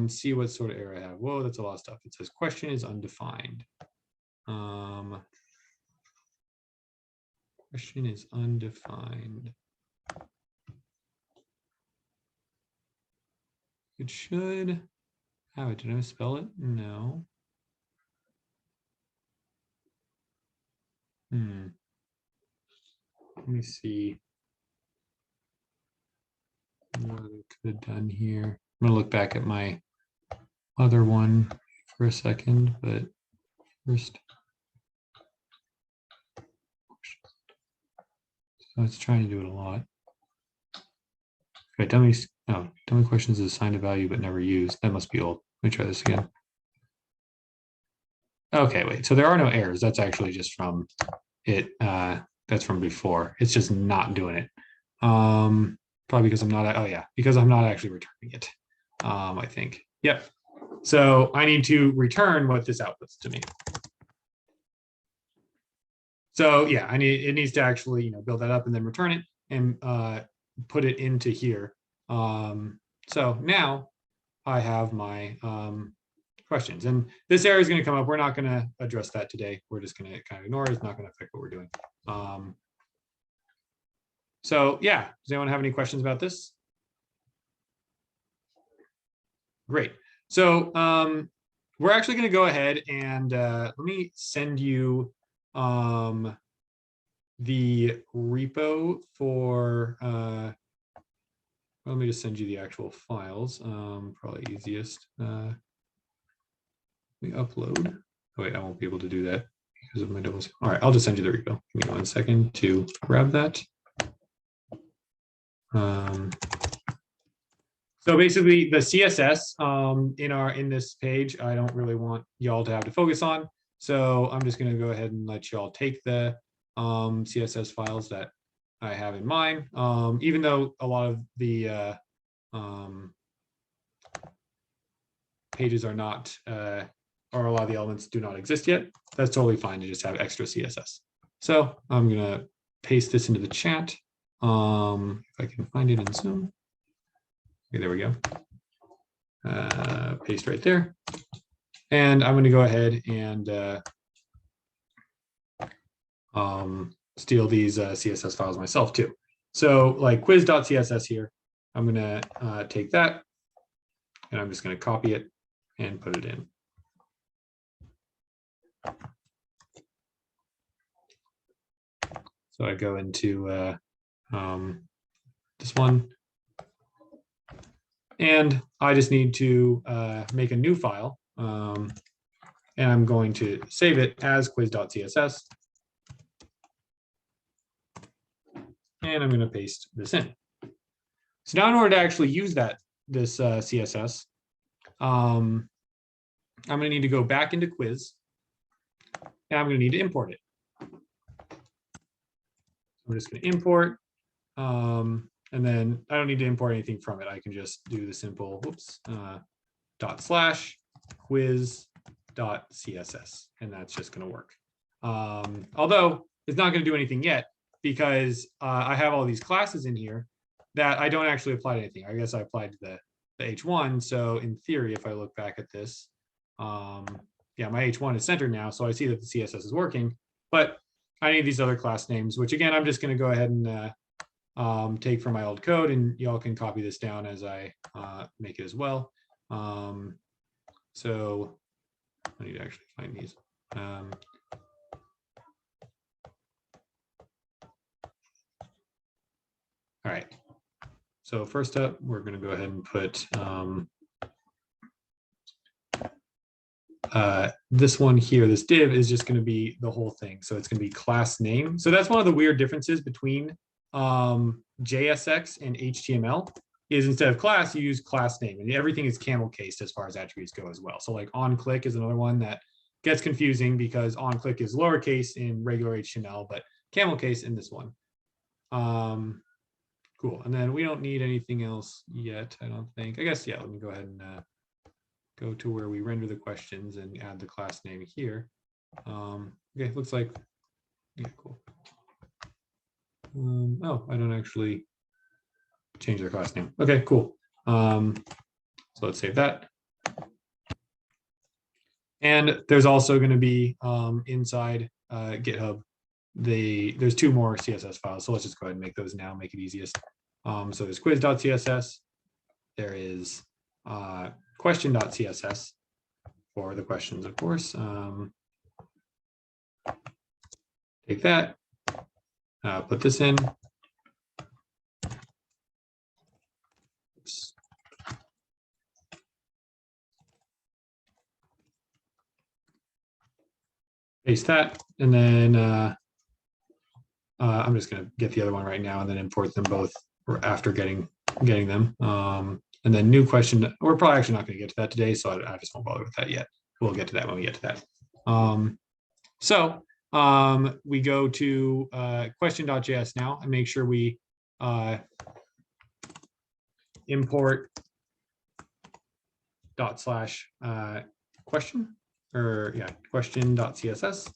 see what sort of error I have. Whoa, that's a lot of stuff. It says question is undefined. Question is undefined. It should have it. Did I misspell it? No. Let me see what I could have done here. I'm going to look back at my other one for a second, but first. So it's trying to do it a lot. Okay, dummy questions is assigned a value but never used. That must be old. Let me try this again. Okay, wait. So there are no errors. That's actually just from it. That's from before. It's just not doing it. Probably because I'm not. Oh yeah, because I'm not actually returning it. I think. Yep. So I need to return what this outputs to me. So yeah, it needs to actually build that up and then return it and put it into here. So now I have my questions. And this area is going to come up. We're not going to address that today. We're just going to kind of ignore it. It's not going to affect what we're doing. So yeah, does anyone have any questions about this? Great. So we're actually going to go ahead and let me send you the repo for, let me just send you the actual files, probably easiest. Let me upload. Oh wait, I won't be able to do that because of my doubles. All right, I'll just send you the repo. Give me 1 second to grab that. So basically the CSS in this page, I don't really want y'all to have to focus on. So I'm just going to go ahead and let y'all take the CSS files that I have in mind, even though a lot of the pages are not, or a lot of the elements do not exist yet. That's totally fine to just have extra CSS. So I'm going to paste this into the chat. If I can find it in Zoom. Okay, there we go. Paste right there. And I'm going to go ahead and steal these CSS files myself too. So like quiz.css here, I'm going to take that and I'm just going to copy it and put it in. So I go into this one. And I just need to make a new file. And I'm going to save it as quiz.css. And I'm going to paste this in. So now in order to actually use this CSS, I'm going to need to go back into quiz. And I'm going to need to import it. I'm just going to import. And then I don't need to import anything from it. I can just do the simple /quiz.css, and that's just going to work. Although it's not going to do anything yet because I have all these classes in here that I don't actually apply to anything. I guess I applied to the H1. So in theory, if I look back at this, yeah, my H1 is centered now. So I see that the CSS is working, but I need these other class names, which again, I'm just going to go ahead and take from my old code, and y'all can copy this down as I make it as well. So I need to actually find these. All right. So first up, we're going to go ahead and put this one here. This div is just going to be the whole thing. So it's going to be class name. So that's one of the weird differences between JSX and HTML is instead of class, you use class name, and everything is camel cased as far as attributes go as well. So like on click is another one that gets confusing because on click is lowercase in regular HTML, but camel case in this one. Cool. And then we don't need anything else yet, I don't think. I guess, yeah, let me go ahead and go to where we render the questions and add the class name here. Okay, looks like, yeah, cool. Oh, I don't actually change their class name. Okay, cool. So let's save that. And there's also going to be inside GitHub, there's 2 more CSS files. So let's just go ahead and make those now, make it easiest. So there's quiz.css. There is question.css for the questions, of course. Take that, put this in. Oops. Paste that, and then I'm just going to get the other one right now and then import them both after getting them. And then new question, we're probably actually not going to get to that today, so I just won't bother with that yet. We'll get to that when we get to that. So we go to question.js now and make sure we import /question, or yeah, question.css.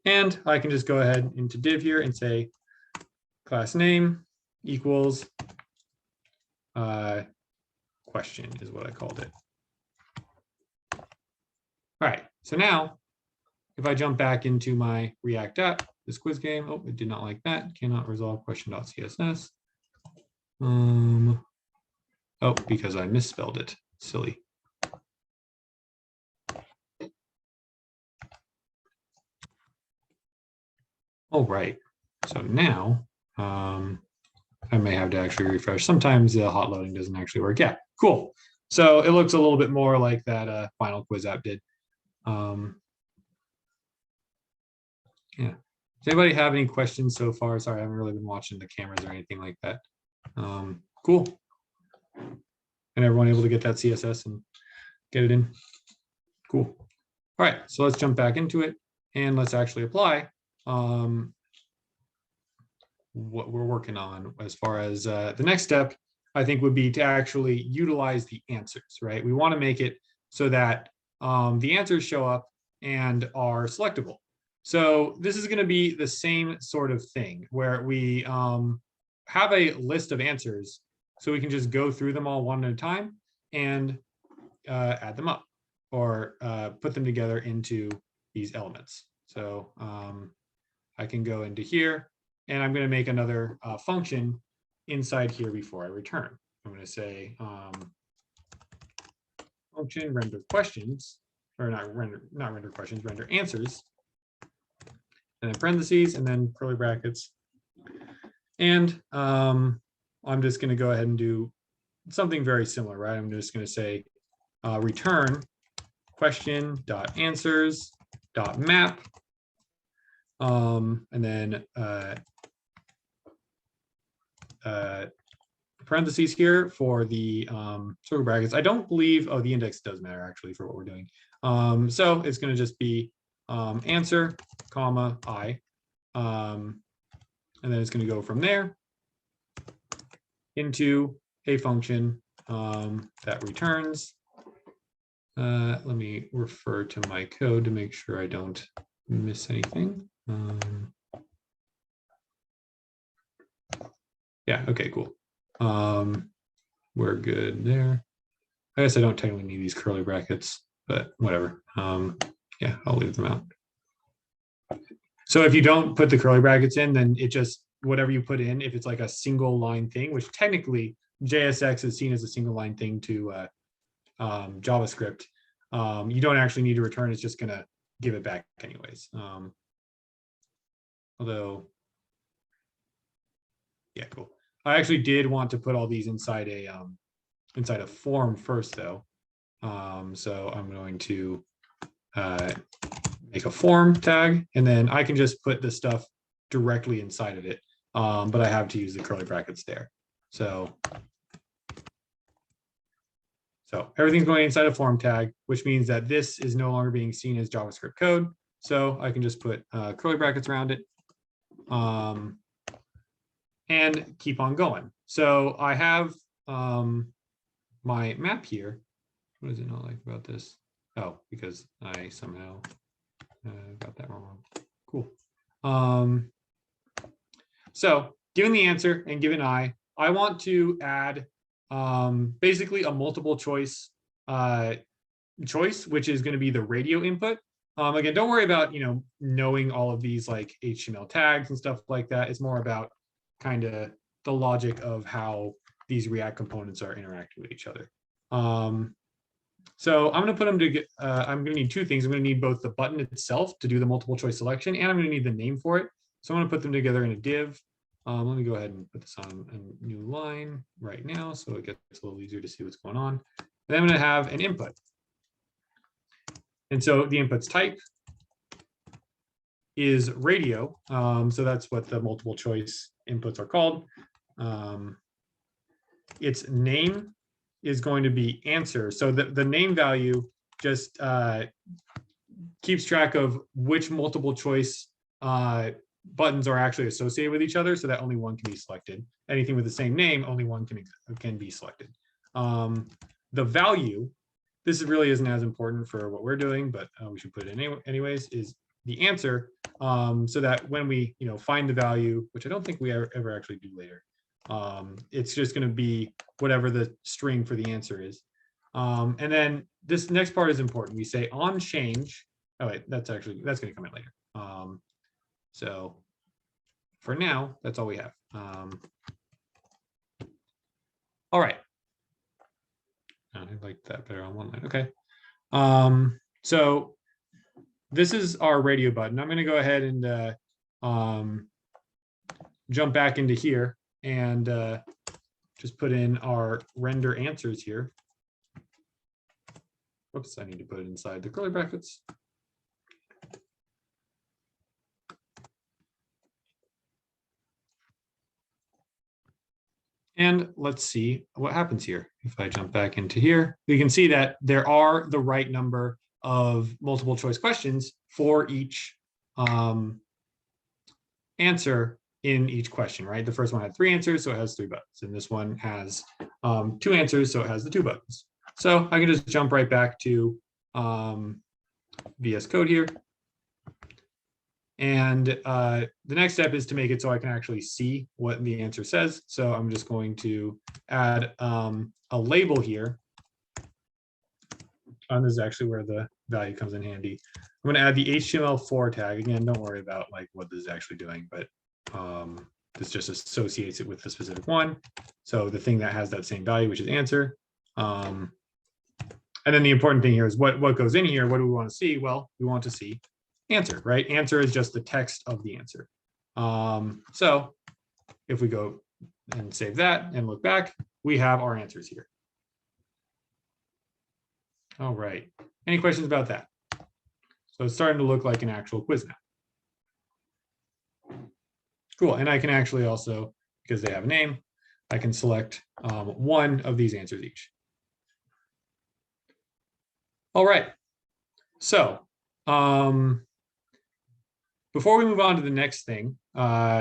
And I can just go ahead into div here and say class name equals question is what I called it. All right, so now if I jump back into my React app, this quiz game, oh, it did not like that. Cannot resolve question.css. Oh, because I misspelled it. Silly. All right, so now I may have to actually refresh. Sometimes the hot loading doesn't actually work. Yeah, cool. So it looks a little bit more like that final quiz app did. Yeah. Does anybody have any questions so far? Sorry, I haven't really been watching the cameras or anything like that. Cool. And everyone able to get that CSS and get it in? Cool. All right, so let's jump back into it and let's actually apply what we're working on as far as the next step, I think would be to actually utilize the answers, right? We want to make it so that the answers show up and are selectable. So this is going to be the same sort of thing where we have a list of answers so we can just go through them all one at a time and add them up or put them together into these elements. So I can go into here and I'm going to make another function inside here before I return. I'm going to say function render questions, or not render questions, render answers, and then parentheses, and then curly brackets. And I'm just going to go ahead and do something very similar, right? I'm just going to say return question.answers.map, and then parentheses here for the circle brackets. I don't believe, oh, the index does matter actually for what we're doing. So it's going to just be answer, comma, I. And then it's going to go from there into a function that returns. Let me refer to my code to make sure I don't miss anything. Yeah, okay, cool. We're good there. I guess I don't technically need these curly brackets, but whatever. Yeah, I'll leave them out. So if you don't put the curly brackets in, then it just, whatever you put in, if it's like a single line thing, which technically JSX is seen as a single line thing to JavaScript, you don't actually need to return. It's just going to give it back anyways. Although, yeah, cool. I actually did want to put all these inside a form first, though. So I'm going to make a form tag, and then I can just put the stuff directly inside of it. But I have to use the curly brackets there. So everything's going inside a form tag, which means that this is no longer being seen as JavaScript code. So I can just put curly brackets around it and keep on going. So I have my map here. What does it not like about this? Oh, because I somehow got that wrong. Cool. So given the answer and given I want to add basically a multiple choice which is going to be the radio input. Again, don't worry about knowing all of these like HTML tags and stuff like that. It's more about kind of the logic of how these React components are interacting with each other. So I'm going to put them to get, I'm going to need two things. I'm going to need both the button itself to do the multiple choice selection, and I'm going to need the name for it. So I'm going to put them together in a div. Let me go ahead and put this on a new line right now so it gets a little easier to see what's going on. And then I'm going to have an input. And so the input's type is radio. So that's what the multiple choice inputs are called. Its name is going to be answer. So the name value just keeps track of which multiple choice buttons are actually associated with each other, so that only one can be selected. Anything with the same name, only one can be selected. The value, this really isn't as important for what we're doing, but we should put it in anyways, is the answer, so that when we find the value, which I don't think we ever actually do later, It's just going to be whatever the string for the answer is. And then this next part is important. We say on change. Oh wait, that's going to come in later. So for now, that's all we have. All right. I like that better on one line. Okay. So this is our radio button. I'm going to go ahead and jump back into here and just put in our render answers here. Whoops, I need to put it inside the curly brackets. And let's see what happens here. If I jump back into here, we can see that there are the right number of multiple choice questions for each answer in each question, right? The first one had 3 answers, so it has 3 buttons. And this one has 2 answers, so it has the 2 buttons. So I can just jump right back to VS Code here. And the next step is to make it so I can actually see what the answer says. So I'm just going to add a label here. And this is actually where the value comes in handy. I'm going to add the HTML4 tag. Again, don't worry about like what this is actually doing, but this just associates it with the specific one. So the thing that has that same value, which is answer. And then the important thing here is what goes in here. What do we want to see? Well, we want to see answer, right? Answer is just the text of the answer. So if we go and save that and look back, we have our answers here. All right. Any questions about that? So it's starting to look like an actual quiz now. Cool. And I can actually also, because they have a name, I can select one of these answers each. All right. So before we move on to the next thing,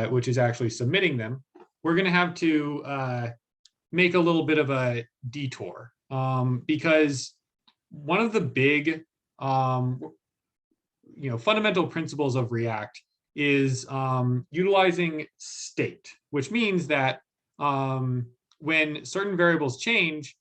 which is actually submitting them, we're going to have to make a little bit of a detour because one of the big, fundamental principles of React is utilizing state, which means that when certain variables change,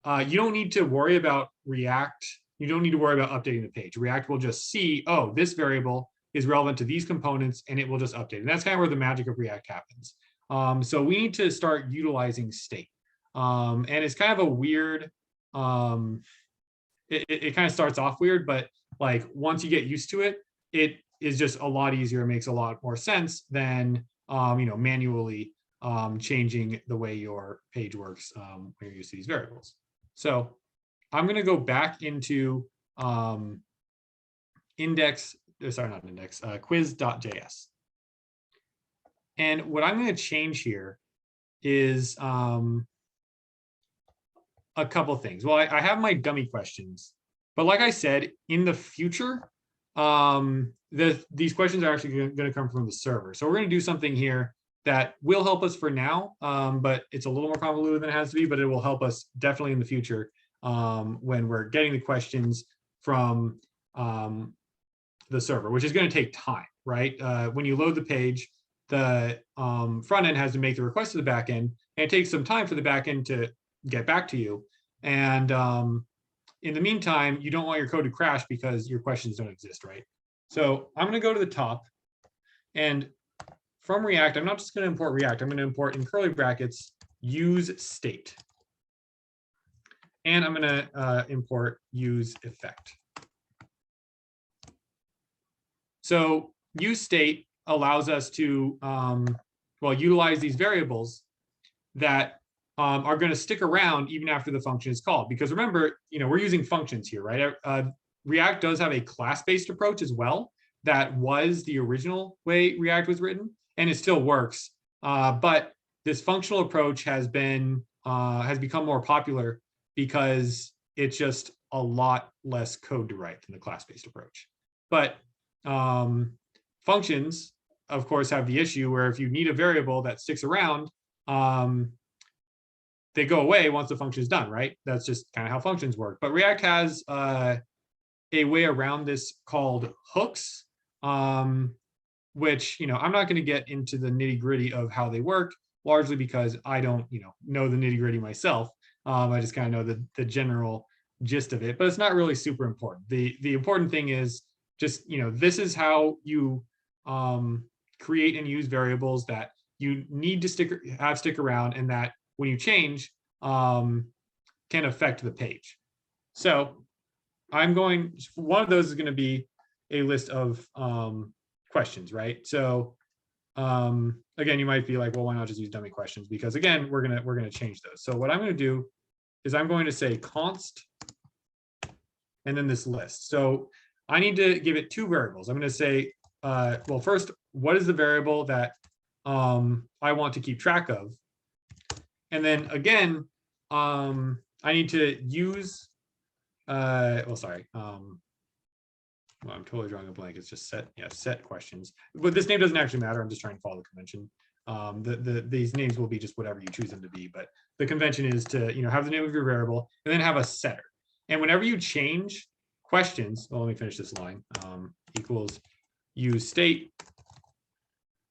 you don't need to worry about React. You don't need to worry about updating the page. React will just see, oh, this variable is relevant to these components, and it will just update. And that's kind of where the magic of React happens. So we need to start utilizing state. And it's kind of a weird, it kind of starts off weird, but like once you get used to it, it is just a lot easier. It makes a lot more sense than manually changing the way your page works when you're used to these variables. So I'm going to go back into quiz.js. And what I'm going to change here is a couple things. Well, I have my dummy questions, but like I said, in the future, these questions are actually going to come from the server. So we're going to do something here that will help us for now, but it's a little more convoluted than it has to be, but it will help us definitely in the future when we're getting the questions from the server, which is going to take time, right? When you load the page, the front end has to make the request to the back end, and it takes some time for the back end to get back to you. And in the meantime, you don't want your code to crash because your questions don't exist, right? So I'm going to go to the top, and from React, I'm not just going to import React. I'm going to import in curly brackets use state, and I'm going to import use effect. So use state allows us to utilize these variables that are going to stick around even after the function is called. Because remember, we're using functions here, right? React does have a class-based approach as well. That was the original way React was written, and it still works. But this functional approach has become more popular because it's just a lot less code to write than the class-based approach. But functions, of course, have the issue where if you need a variable that sticks around, they go away once the function is done, right? That's just kind of how functions work. But React has a way around this called hooks, which, I'm not going to get into the nitty gritty of how they work, largely because I don't, know the nitty gritty myself. I just kind of know the general gist of it, but it's not really super important. The important thing is just, this is how you create and use variables that you need to stick around, and that when you change can affect the page. So one of those is going to be a list of questions, right? So again, you might be like, well, why not just use dummy questions? Because again, we're gonna change those. So what I'm going to do is I'm going to say const and then this list. So I need to give it two variables. I'm going to say, well, first, what is the variable that I want to keep track of? And then again, I need to use, well, sorry. Well, I'm totally drawing a blank. It's just set questions. But this name doesn't actually matter. I'm just trying to follow the convention. These names will be just whatever you choose them to be. But the convention is to have the name of your variable and then have a setter. And whenever you change questions, well, let me finish this line. Equals use state.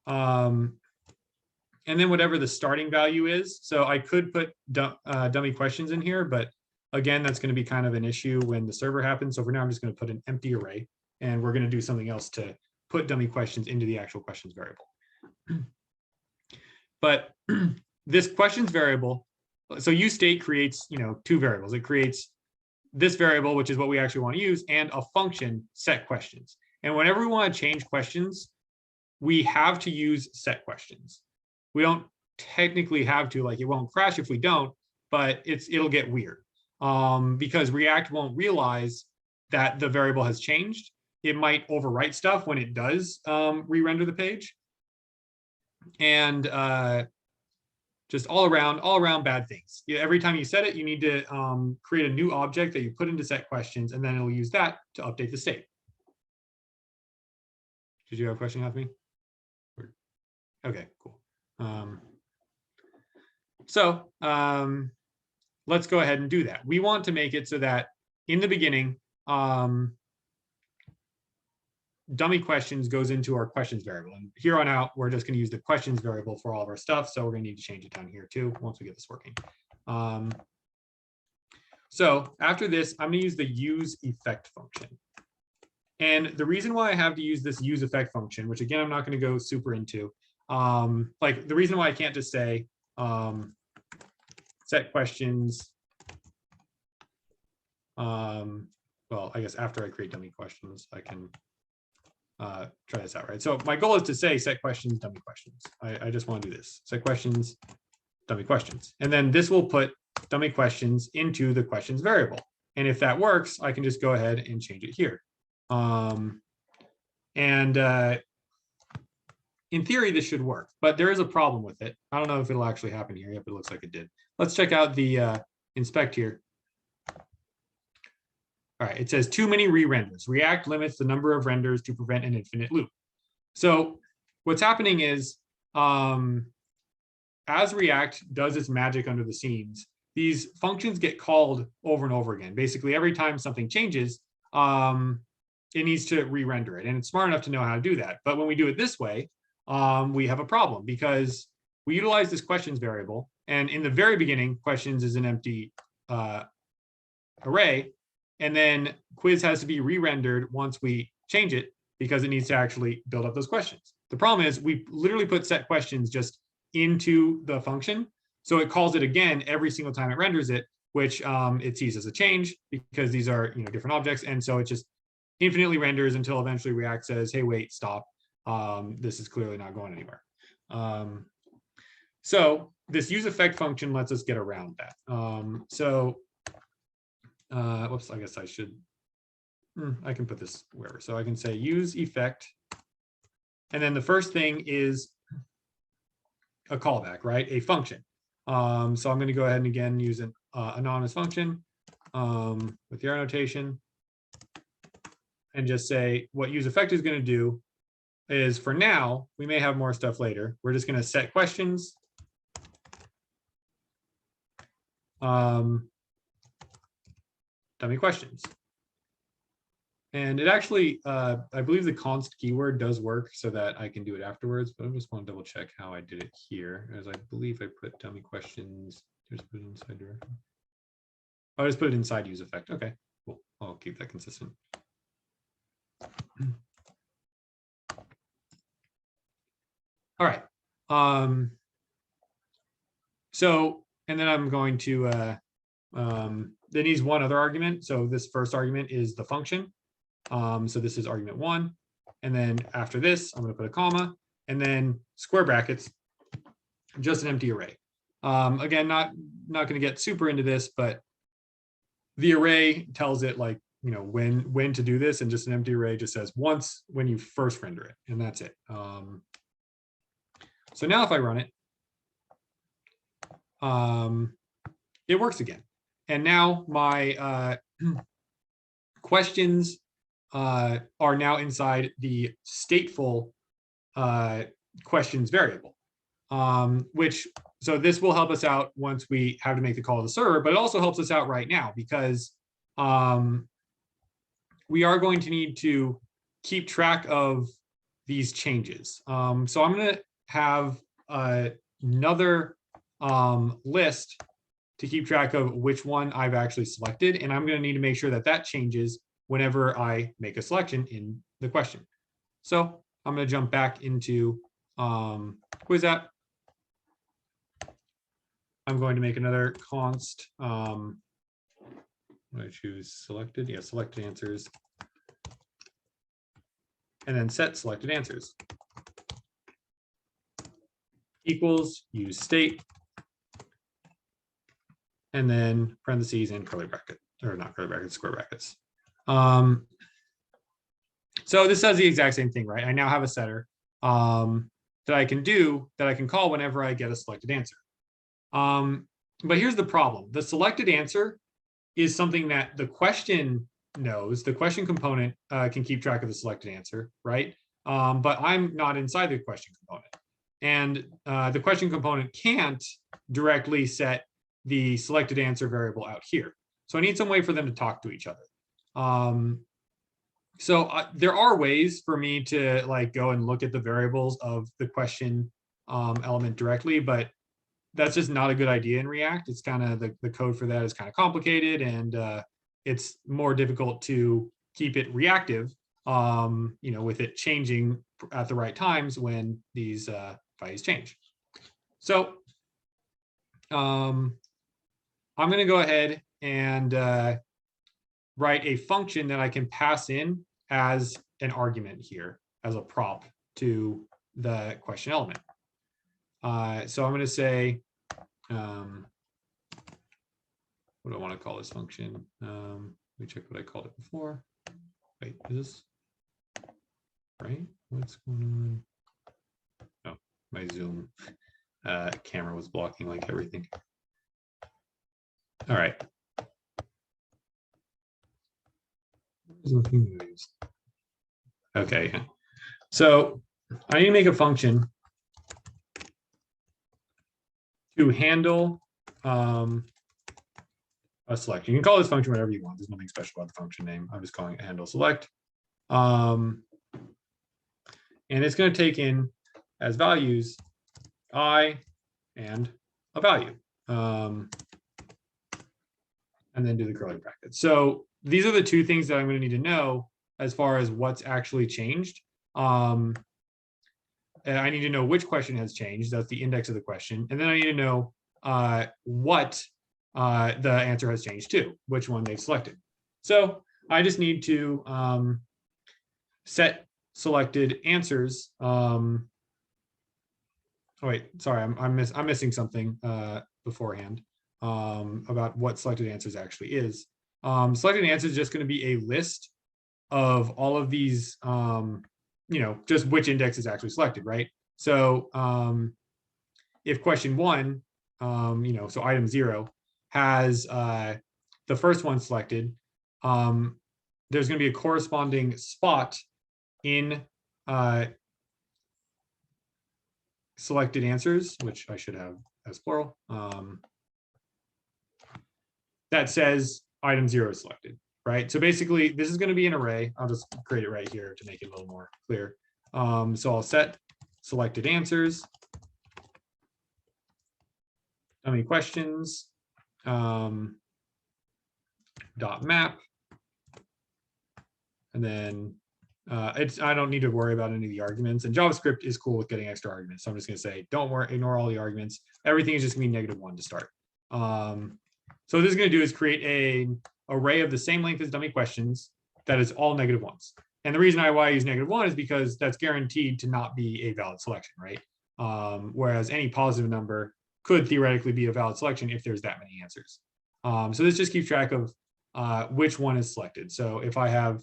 And then whatever the starting value is. So I could put dummy questions in here, but again, that's going to be kind of an issue when the server happens. So for now, I'm just going to put an empty array, and we're going to do something else to put dummy questions into the actual questions variable. But this questions variable, so useState creates, two variables. It creates this variable, which is what we actually want to use, and a function set questions. And whenever we want to change questions, we have to use set questions. We don't technically have to, like, it won't crash if we don't, but it'll get weird. Because React won't realize that the variable has changed. It might overwrite stuff when it does re-render the page. And just all around bad things. Every time you set it, you need to create a new object that you put into set questions, and then it'll use that to update the state. Did you have a question, Hathmi? Okay, cool. So let's go ahead and do that. We want to make it so that in the beginning, dummy questions goes into our questions variable. And here on out, we're just going to use the questions variable for all of our stuff. So we're going to need to change it down here too, once we get this working. So after this, I'm going to use the use effect function. And the reason why I have to use this use effect function, which again, I'm not going to go super into, like the reason why I can't just say set questions. Well, I guess after I create dummy questions, I can try this out, right? So my goal is to say set questions, dummy questions. I just want to do this. Set questions, dummy questions. And then this will put dummy questions into the questions variable. And if that works, I can just go ahead and change it here. In theory, this should work, but there is a problem with it. I don't know if it'll actually happen here. Yep, it looks like it did. Let's check out the inspect here. All right, it says too many re-renders. React limits the number of renders to prevent an infinite loop. So what's happening is, as React does its magic under the scenes, these functions get called over and over again. Basically, every time something changes, it needs to re-render it. And it's smart enough to know how to do that. But when we do it this way, we have a problem because we utilize this questions variable. And in the very beginning, questions is an empty array. And then quiz has to be re-rendered once we change it because it needs to actually build up those questions. The problem is we literally put set questions just into the function. So it calls it again every single time it renders it, which it sees as a change because these are different objects. And so it just infinitely renders until eventually React says, hey, wait, stop. This is clearly not going anywhere. So this use effect function lets us get around that. Whoops, I guess I should, I can put this wherever. So I can say use effect. And then the first thing is a callback, right? A function. So I'm going to go ahead and again use an anonymous function with the arrow notation and just say what use effect is going to do is for now, we may have more stuff later. We're just going to set questions. Dummy questions. And it actually, I believe the const keyword does work so that I can do it afterwards, but I just want to double check how I did it here, as I believe I put dummy questions. Just put it inside directory. Oh, I just put it inside use effect. Okay, cool. I'll keep that consistent. All right. So, and then I'm going to, it needs one other argument. So this first argument is the function. So this is argument 1. And then after this, I'm going to put a comma and then square brackets, just an empty array. Again, not going to get super into this, but the array tells it like, you know, when to do this, and just an empty array just says once when you first render it, and that's it. So now if I run it, it works again. And now my questions are now inside the stateful questions variable, so this will help us out once we have to make the call to the server, but it also helps us out right now because we are going to need to keep track of these changes. So I'm going to have another list to keep track of which one I've actually selected, and I'm going to need to make sure that that changes whenever I make a selection in the question. So I'm going to jump back into quiz app. I'm going to make another const. I'm going to choose selected. Yeah, selected answers. And then set selected answers. Equals, use state. And then parentheses and curly bracket, or not curly brackets, square brackets. So this does the exact same thing, right? I now have a setter that I can call whenever I get a selected answer. But here's the problem. The selected answer is something that the question knows. The question component can keep track of the selected answer, right? But I'm not inside the question component. And the question component can't directly set the selected answer variable out here. So I need some way for them to talk to each other. So there are ways for me to like go and look at the variables of the question element directly, but that's just not a good idea in React. It's kind of the code for that is kind of complicated, and it's more difficult to keep it reactive, you know, with it changing at the right times when these values change. So I'm going to go ahead and write a function that I can pass in as an argument here, as a prop to the question element. So I'm going to say, what do I want to call this function? Let me check what I called it before. Wait, is this right? What's going on? Oh, my Zoom camera was blocking like everything. All right. Okay, so I need to make a function to handle a selection. You can call this function whatever you want. There's nothing special about the function name. I'm just calling it handle select. And it's going to take in as values I and a value. And then do the curly brackets. So these are the two things that I'm going to need to know as far as what's actually changed. And I need to know which question has changed. That's the index of the question. And then I need to know what the answer has changed to, which one they've selected. So I just need to set selected answers. Oh wait, sorry, I'm missing something beforehand about what selected answers actually is. Selected answers is just going to be a list of all of these, you know, just which index is actually selected, right? So if question 1, you know, so item 0 has the first one selected, there's going to be a corresponding spot in selected answers, which I should have as plural, that says item 0 is selected. right? So basically, this is going to be an array. I'll just create it right here to make it a little more clear. So I'll set selected answers, dummy questions, dot map, and then I don't need to worry about any of the arguments. And JavaScript is cool with getting extra arguments. So I'm just going to say, don't worry, ignore all the arguments. Everything is just going to be -1 to start. So what this is going to do is create an array of the same length as dummy questions that is all -1s. And the reason why I use -1 is because that's guaranteed to not be a valid selection, right? Whereas any positive number could theoretically be a valid selection if there's that many answers. So this just keeps track of which one is selected. So if I have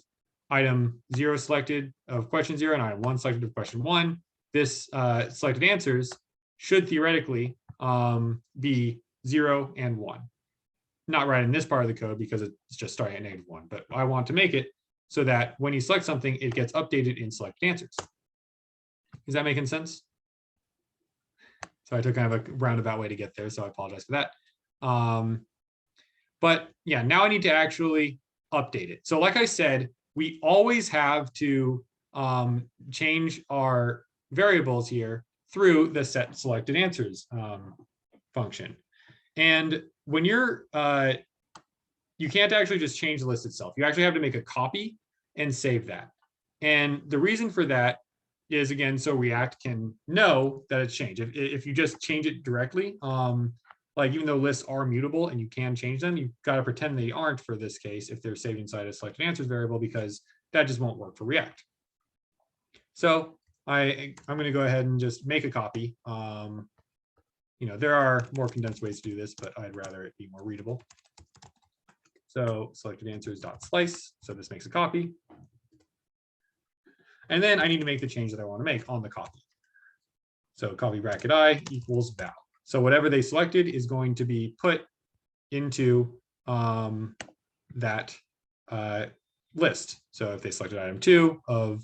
item 0 selected of question 0 and item 1 selected of question 1, this selected answers should theoretically be 0 and 1. Not right in this part of the code because it's just starting at -1, but I want to make it so that when you select something, it gets updated in selected answers. Is that making sense? So I took kind of a roundabout way to get there, so I apologize for that. But yeah, now I need to actually update it. So like I said, we always have to change our variables here through the set selected answers function. And when you're, you can't actually just change the list itself. You actually have to make a copy and save that. And the reason for that is, again, so React can know that it's changed. If you just change it directly, like even though lists are mutable and you can change them, you've got to pretend they aren't for this case if they're saved inside a selected answers variable, because that just won't work for React. So I'm going to go ahead and just make a copy. There are more condensed ways to do this, but I'd rather it be more readable. So selected answers dot slice. So this makes a copy. And then I need to make the change that I want to make on the copy. So copy bracket I equals val. So whatever they selected is going to be put into that list. So if they selected item 2 of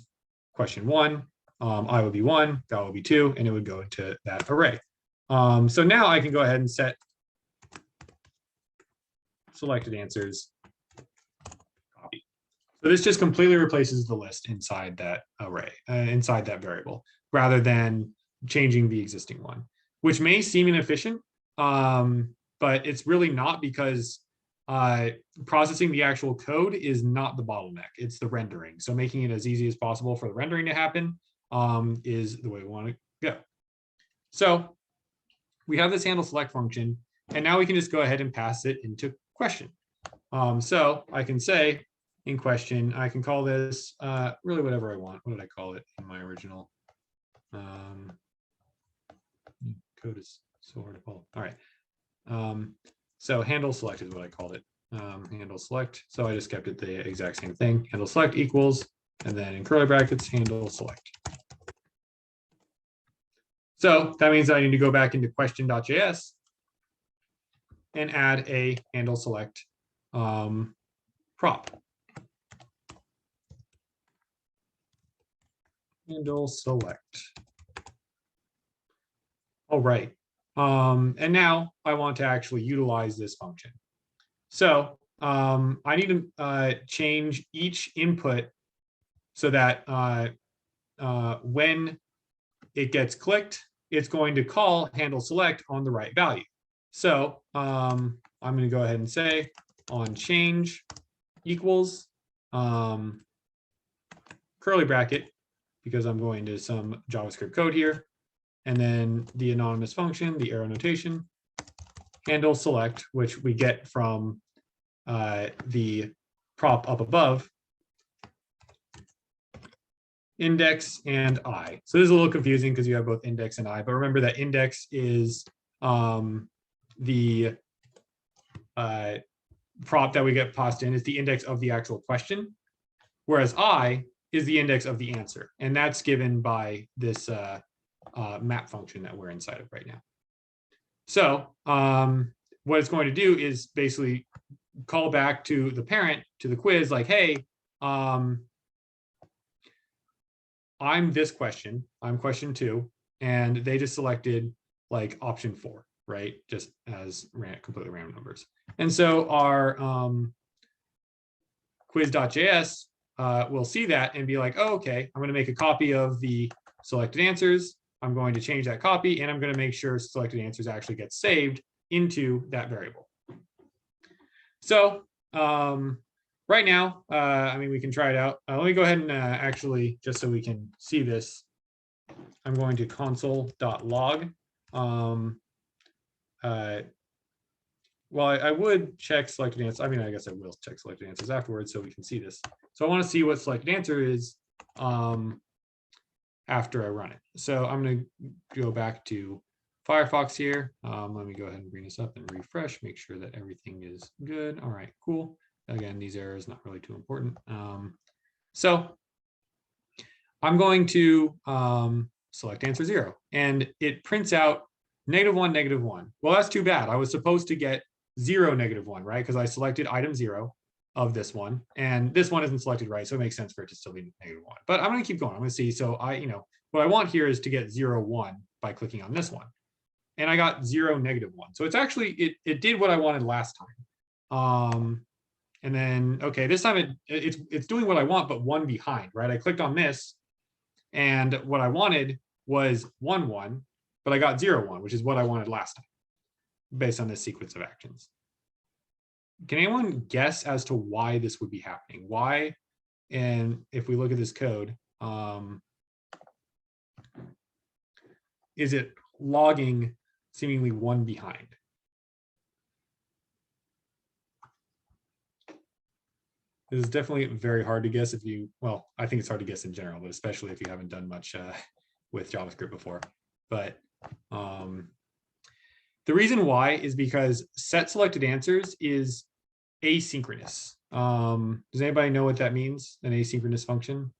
question 1, I would be 1, val would be 2, and it would go into that array. So now I can go ahead and set selected answers copy. So this just completely replaces the list inside that array, inside that variable, rather than changing the existing one, which may seem inefficient, but it's really not, because processing the actual code is not the bottleneck, it's the rendering. So making it as easy as possible for the rendering to happen is the way we want to go. So we have this handle select function, and now we can just go ahead and pass it into question. So I can say in question, I can call this really whatever I want. What did I call it in my original? Code is so hard to follow. All right. So handle select is what I called it. Handle select. So I just kept it the exact same thing. Handle select equals, and then in curly brackets, handle select. So that means I need to go back into question.js and add a handle select prop. Handle select. All right. And now I want to actually utilize this function. So I need to change each input so that when it gets clicked, it's going to call handle select on the right value. So I'm going to go ahead and say on change equals curly bracket, because I'm going to some JavaScript code here, and then the anonymous function, the arrow notation, handle select, which we get from the prop up above, index and I. So this is a little confusing because you have both index and I, but remember that index is the prop that we get passed in, is the index of the actual question, whereas I is the index of the answer, and that's given by this map function that we're inside of right now. So what it's going to do is basically call back to the parent, to the quiz, like, hey, I'm this question, I'm question 2, and they just selected like option 4, right? Just as completely random numbers. And so our quiz.js will see that and be like, oh, okay, I'm going to make a copy of the selected answers. I'm going to change that copy, and I'm going to make sure selected answers actually get saved into that variable. So right now, I mean, we can try it out. Let me go ahead and actually, just so we can see this, I'm going to console.log. Well, I would check selected answers. I mean, I guess I will check selected answers afterwards so we can see this. So I want to see what selected answer is after I run it. So I'm going to go back to Firefox here. Let me go ahead and bring this up and refresh, make sure that everything is good. All right, cool. Again, these errors not really too important. So I'm going to select answer 0, and it prints out -1, -1. Well, that's too bad. I was supposed to get 0, -1, right? Because I selected item 0 of this one, and this one isn't selected right, so it makes sense for it to still be -1. But I'm going to keep going. I'm going to see. So what I want here is to get 0, 1 by clicking on this one, and I got 0, -1. So it's actually it did what I wanted last time. And then okay, this time it's doing what I want, but 1 behind, right? I clicked on this, and what I wanted was 1, 1. But I got 0, 1, which is what I wanted last time, based on this sequence of actions. Can anyone guess as to why this would be happening? Why? And if we look at this code, is it logging seemingly 1 behind? This is definitely very hard to guess if you, well, I think it's hard to guess in general, but especially if you haven't done much with JavaScript before. But the reason why is because set selected answers is asynchronous. Does anybody know what that means? An asynchronous function?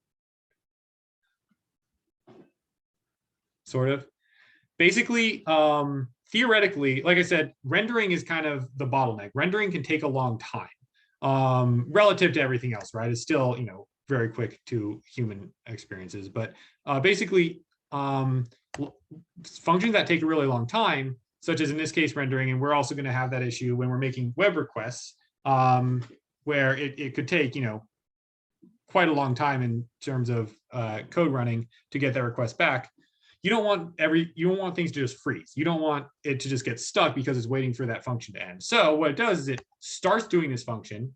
Sort of. Basically, theoretically, like I said, rendering is kind of the bottleneck. Rendering can take a long time relative to everything else, right? It's still, very quick to human experiences, but basically, functions that take a really long time, such as in this case rendering, and we're also going to have that issue when we're making web requests, where it could take quite a long time in terms of code running to get that request back. You don't want things to just freeze. You don't want it to just get stuck because it's waiting for that function to end. So what it does is it starts doing this function,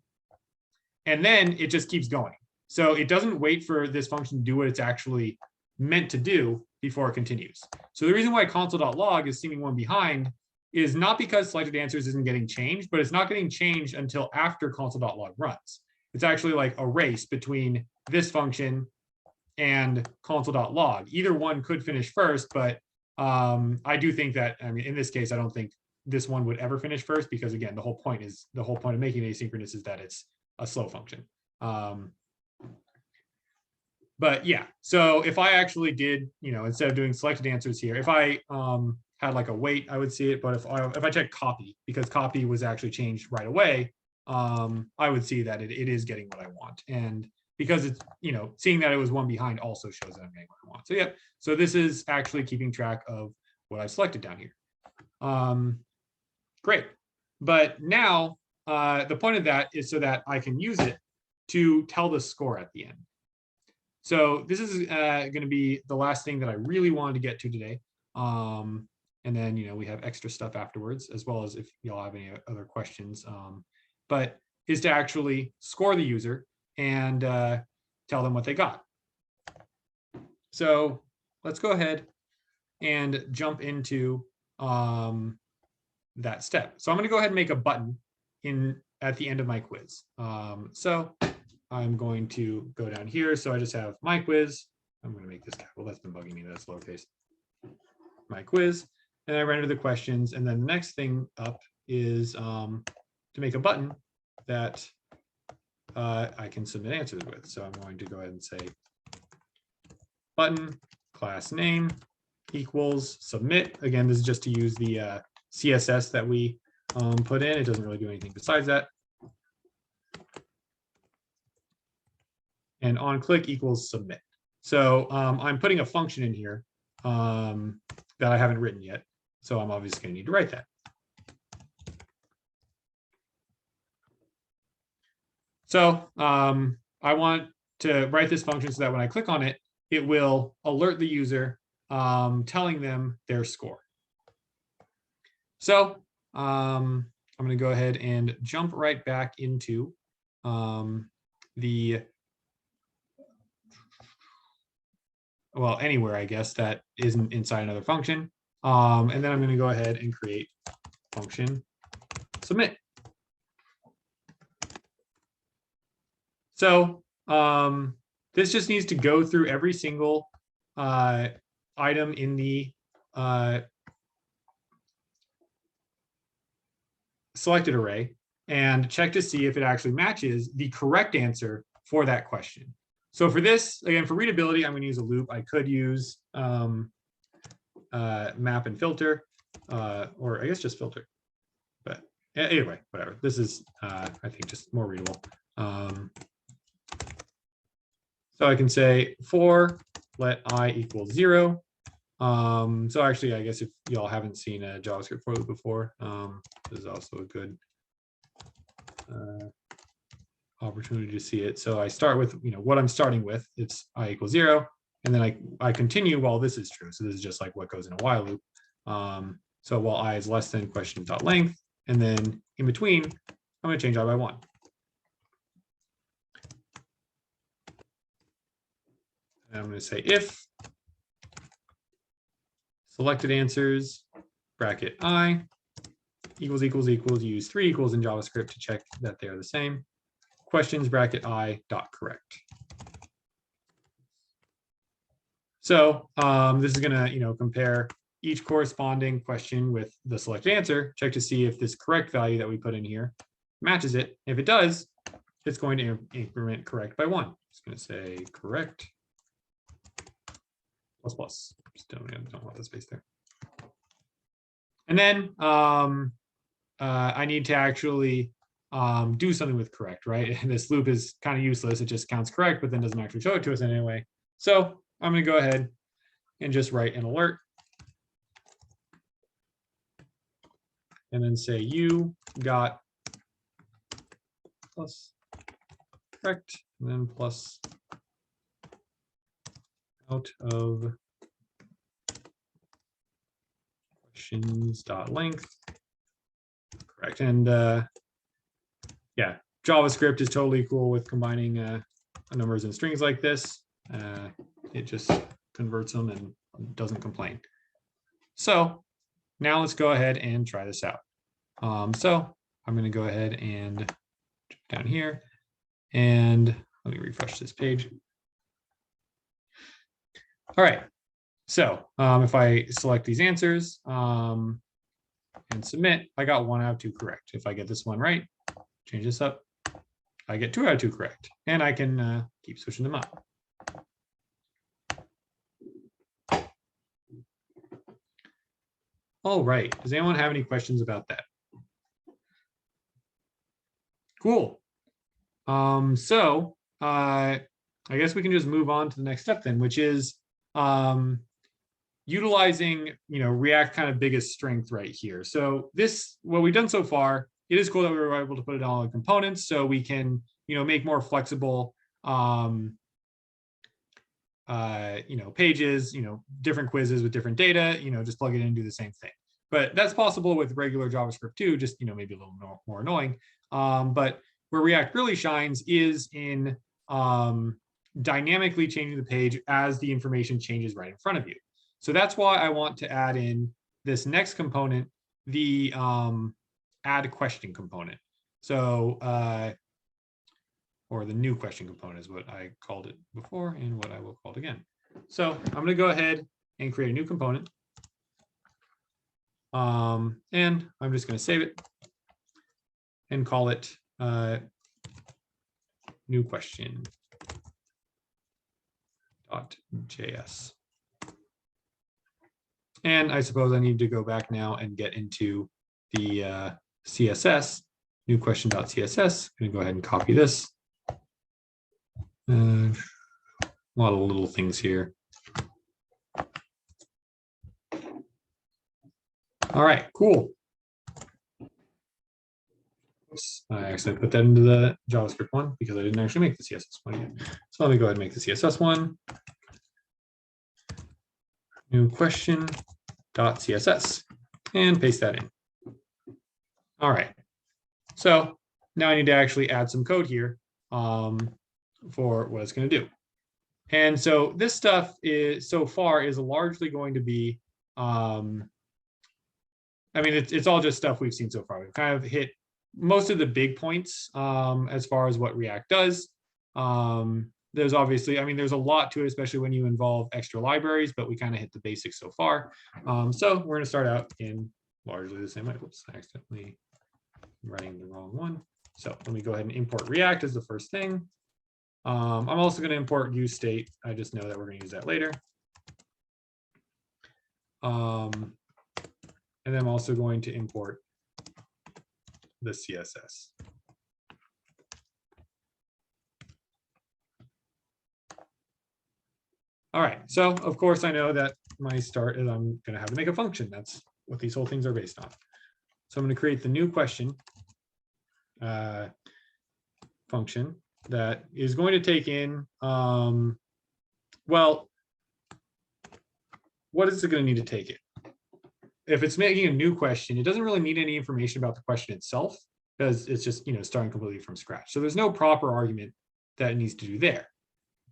and then it just keeps going. So it doesn't wait for this function to do what it's actually meant to do before it continues. So the reason why console.log is seeming 1 behind is not because selected answers isn't getting changed, but it's not getting changed until after console.log runs. It's actually like a race between this function and console.log. Either one could finish first, but I do think that, I mean, in this case, I don't think this one would ever finish first, because again, the whole point of making it asynchronous is that it's a slow function. But yeah, so if I actually did, instead of doing selected answers here, if I had like a wait, I would see it. But if I check copy, because copy was actually changed right away, I would see that it is getting what I want. And because it's, seeing that it was 1 behind also shows that I'm getting what I want. So yeah, so this is actually keeping track of what I've selected down here. Great. But now the point of that is so that I can use it to tell the score at the end. So this is going to be the last thing that I really wanted to get to today. And then, we have extra stuff afterwards, as well as if y'all have any other questions, but is to actually score the user and tell them what they got. So let's go ahead and jump into that step. So I'm going to go ahead and make a button at the end of my quiz. So I'm going to go down here. So I just have my quiz. I'm going to make this capital. That's been bugging me. That's lowercase. My quiz. And I render the questions. And then the next thing up is to make a button that I can submit answers with. So I'm going to go ahead and say button class name equals submit. Again, this is just to use the CSS that we put in. It doesn't really do anything besides that. And on click equals submit. So I'm putting a function in here that I haven't written yet. So I'm obviously going to need to write that. So I want to write this function so that when I click on it, it will alert the user, telling them their score. So I'm going to go ahead and jump right back into anywhere, I guess, that isn't inside another function. And then I'm going to go ahead and create function submit. So this just needs to go through every single item in the selected array and check to see if it actually matches the correct answer for that question. So for this, again, for readability, I'm going to use a loop. I could use map and filter, or I guess just filter. But anyway, whatever. This is, I think, just more readable. So I can say for let I equal 0. So actually, I guess if y'all haven't seen a JavaScript for loop before, this is also a good opportunity to see it. So I start with, what I'm starting with. It's I equals 0, and then I continue while this is true. So this is just like what goes in a while loop. So while I is less than question.length, and then in between, I'm going to change I by 1. And I'm going to say if selected answers bracket I equals use 3 equals in JavaScript to check that they are the same. Questions bracket I dot correct. So this is going to compare each corresponding question with the selected answer, check to see if this correct value that we put in here matches it. If it does, it's going to increment correct by 1. It's going to say correct plus plus. Still don't want the space there. And then I need to actually do something with correct, right? And this loop is kind of useless. It just counts correct, but then doesn't actually show it to us anyway. So I'm going to go ahead and just write an alert. And then say you got plus correct, and then plus out of questions.length. Correct. And yeah, JavaScript is totally cool with combining numbers and strings like this. It just converts them and doesn't complain. So now let's go ahead and try this out. So I'm going to go ahead and down here, and let me refresh this page. All right. So if I select these answers and submit, I got 1 out of 2 correct. If I get this one right, change this up, I get 2 out of 2 correct, and I can keep switching them up. All right. Does anyone have any questions about that? Cool. So I guess we can just move on to the next step then, which is utilizing React kind of biggest strength right here. So this, what we've done so far, it is cool that we were able to put it all in components, so we can make more flexible pages, different quizzes with different data, just plug it in and do the same thing. But that's possible with regular JavaScript too, just maybe a little more annoying. But where React really shines is in dynamically changing the page as the information changes right in front of you. So that's why I want to add in this next component, the add question component. So or the new question component is what I called it before and what I will call it again. So I'm going to go ahead and create a new component. And I'm just going to save it and call it new question.js. And I suppose I need to go back now and get into the CSS, new question.css. I'm going to go ahead and copy this. A lot of little things here. All right, cool. whoops, I accidentally put that into the JavaScript one because I didn't actually make the CSS one yet. So let me go ahead and make the CSS one. New question dot CSS and paste that in. All right. So now I need to actually add some code here for what it's going to do. And so this stuff is so far is largely going to be, I mean, it's all just stuff we've seen so far. We've kind of hit most of the big points as far as what React does. There's obviously, I mean, there's a lot to it, especially when you involve extra libraries, but we kind of hit the basics so far. So we're going to start out in largely the same way. Whoops, I accidentally writing the wrong one. So let me go ahead and import React as the first thing. I'm also going to import useState. I just know that we're going to use that later. And then I'm also going to import the CSS. All right, so of course I know that my start is I'm going to have to make a function. That's what these whole things are based on. So I'm going to create the new question function that is going to take in, well, what is it going to need to take it? If it's making a new question, it doesn't really need any information about the question itself because it's just, you know, starting completely from scratch. So there's no proper argument that it needs to do there.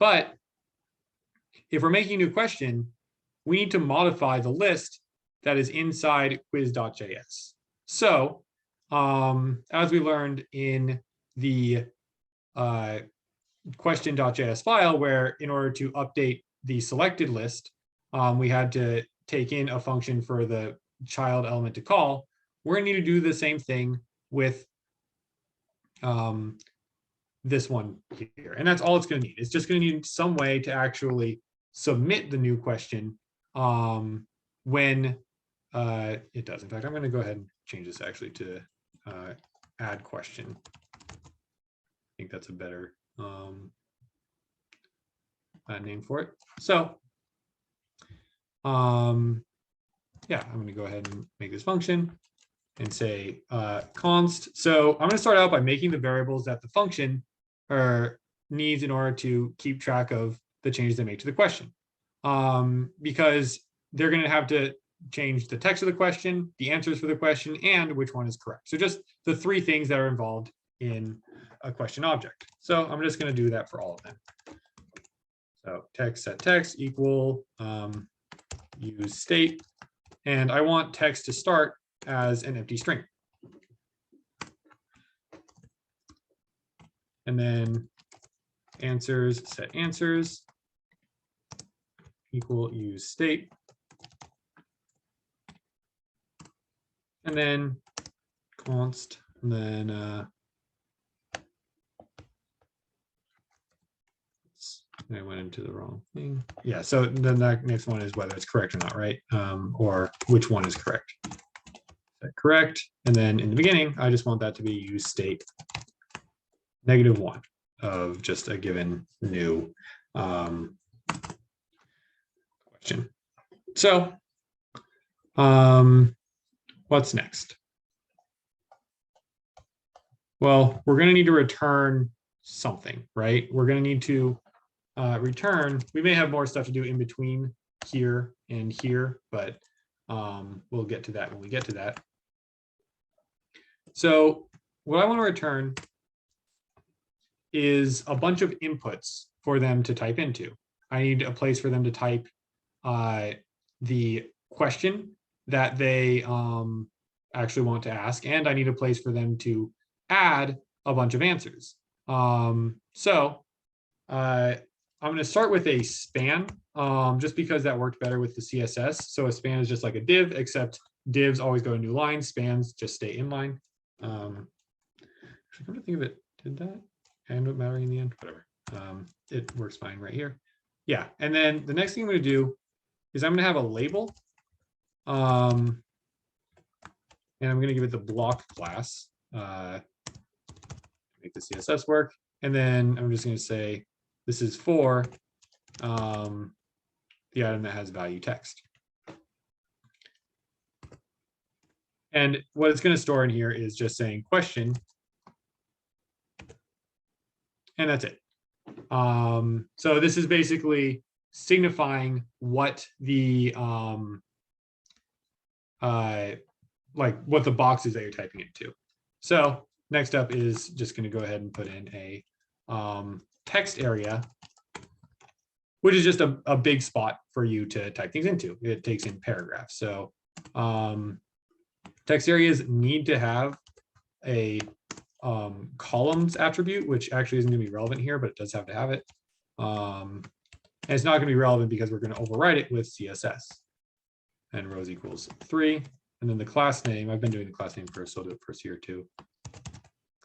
But if we're making a new question, we need to modify the list that is inside quiz.js. So as we learned in the question.js file, where in order to update the selected list, we had to take in a function for the child element to call, we're going to need to do the same thing with this one here. And that's all it's going to need. It's just going to need some way to actually submit the new question when it does. In fact, I'm going to go ahead and change this actually to add question. I think that's a better name for it. So yeah, I'm going to go ahead and make this function and say const. So I'm going to start out by making the variables that the function needs in order to keep track of the changes they make to the question, because they're going to have to change the text of the question, the answers for the question, and which one is correct. So just the three things that are involved in a question object. So I'm just going to do that for all of them. So text set text equal use state, and I want text to start as an empty string. And then answers set answers equal use state. And then const, and then I went into the wrong thing. Yeah, so then that next one is whether it's correct or not, right? Or which one is correct. Is that correct? And then in the beginning, I just want that to be use state -1 of just a given new question. So what's next? Well, we're going to need to return something, right? We're going to need to return. We may have more stuff to do in between here and here, but we'll get to that when we get to that. So what I want to return is a bunch of inputs for them to type into. I need a place for them to type the question that they actually want to ask, and I need a place for them to add a bunch of answers. So I'm going to start with a span, just because that worked better with the CSS. So a span is just like a div, except divs always go to new line, spans just stay in line. Actually, come to think of it, did that end up mattering in the end? Whatever. It works fine right here. Yeah, and then the next thing I'm going to do is I'm going to have a label, and I'm going to give it the block class, make the CSS work, and then I'm just going to say this is for the item that has value text. And what it's going to store in here is just saying question and that's it. So this is basically signifying what the like what the box is that you're typing into. So next up is just going to go ahead and put in a text area, which is just a big spot for you to type things into. It takes in paragraphs. So text areas need to have a columns attribute, which actually isn't going to be relevant here, but it does have to have it. And it's not going to be relevant because we're going to override it with CSS. And rows equals 3. And then the class name, I've been doing the class name first, so I'll do it first here too.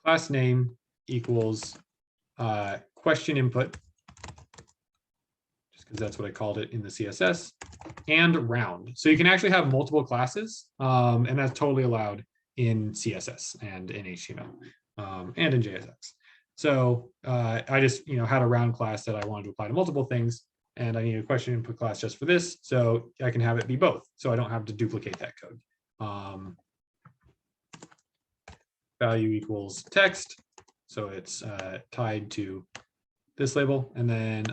Class name equals question input, just because that's what I called it in the CSS, and round. So you can actually have multiple classes, and that's totally allowed in CSS and in HTML and in JSX. So I just had a round class that I wanted to apply to multiple things, and I need a question input class just for this, so I can have it be both, so I don't have to duplicate that code. Value equals text, so it's tied to this label, and then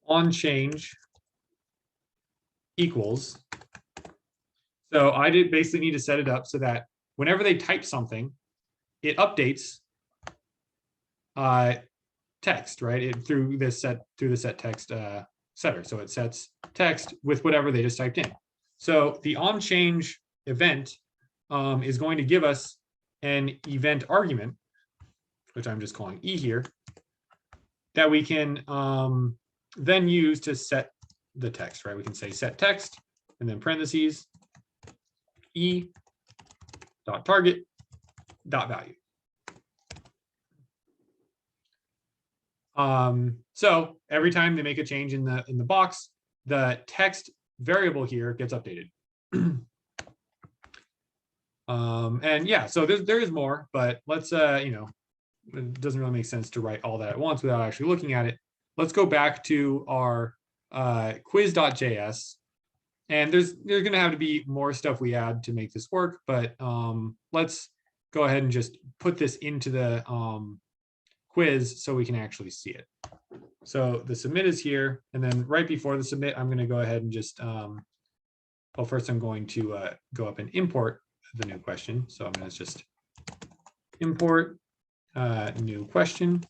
on change equals. So I did basically need to set it up so that whenever they type something, it updates text, right? Through the set text setter. So it sets text with whatever they just typed in. So the on change event is going to give us an event argument, which I'm just calling E here, that we can then use to set the text, right? We can say set text and then parentheses E dot target dot value. So every time they make a change in the box, the text variable here gets updated. And yeah, so there is more, but let's it doesn't really make sense to write all that at once without actually looking at it. Let's go back to our quiz.js, and there's going to have to be more stuff we add to make this work, but let's go ahead and just put this into the quiz so we can actually see it. So the submit is here, and then right before the submit, I'm going to go ahead and just well, first I'm going to go up and import the new question. So I'm going to just import new question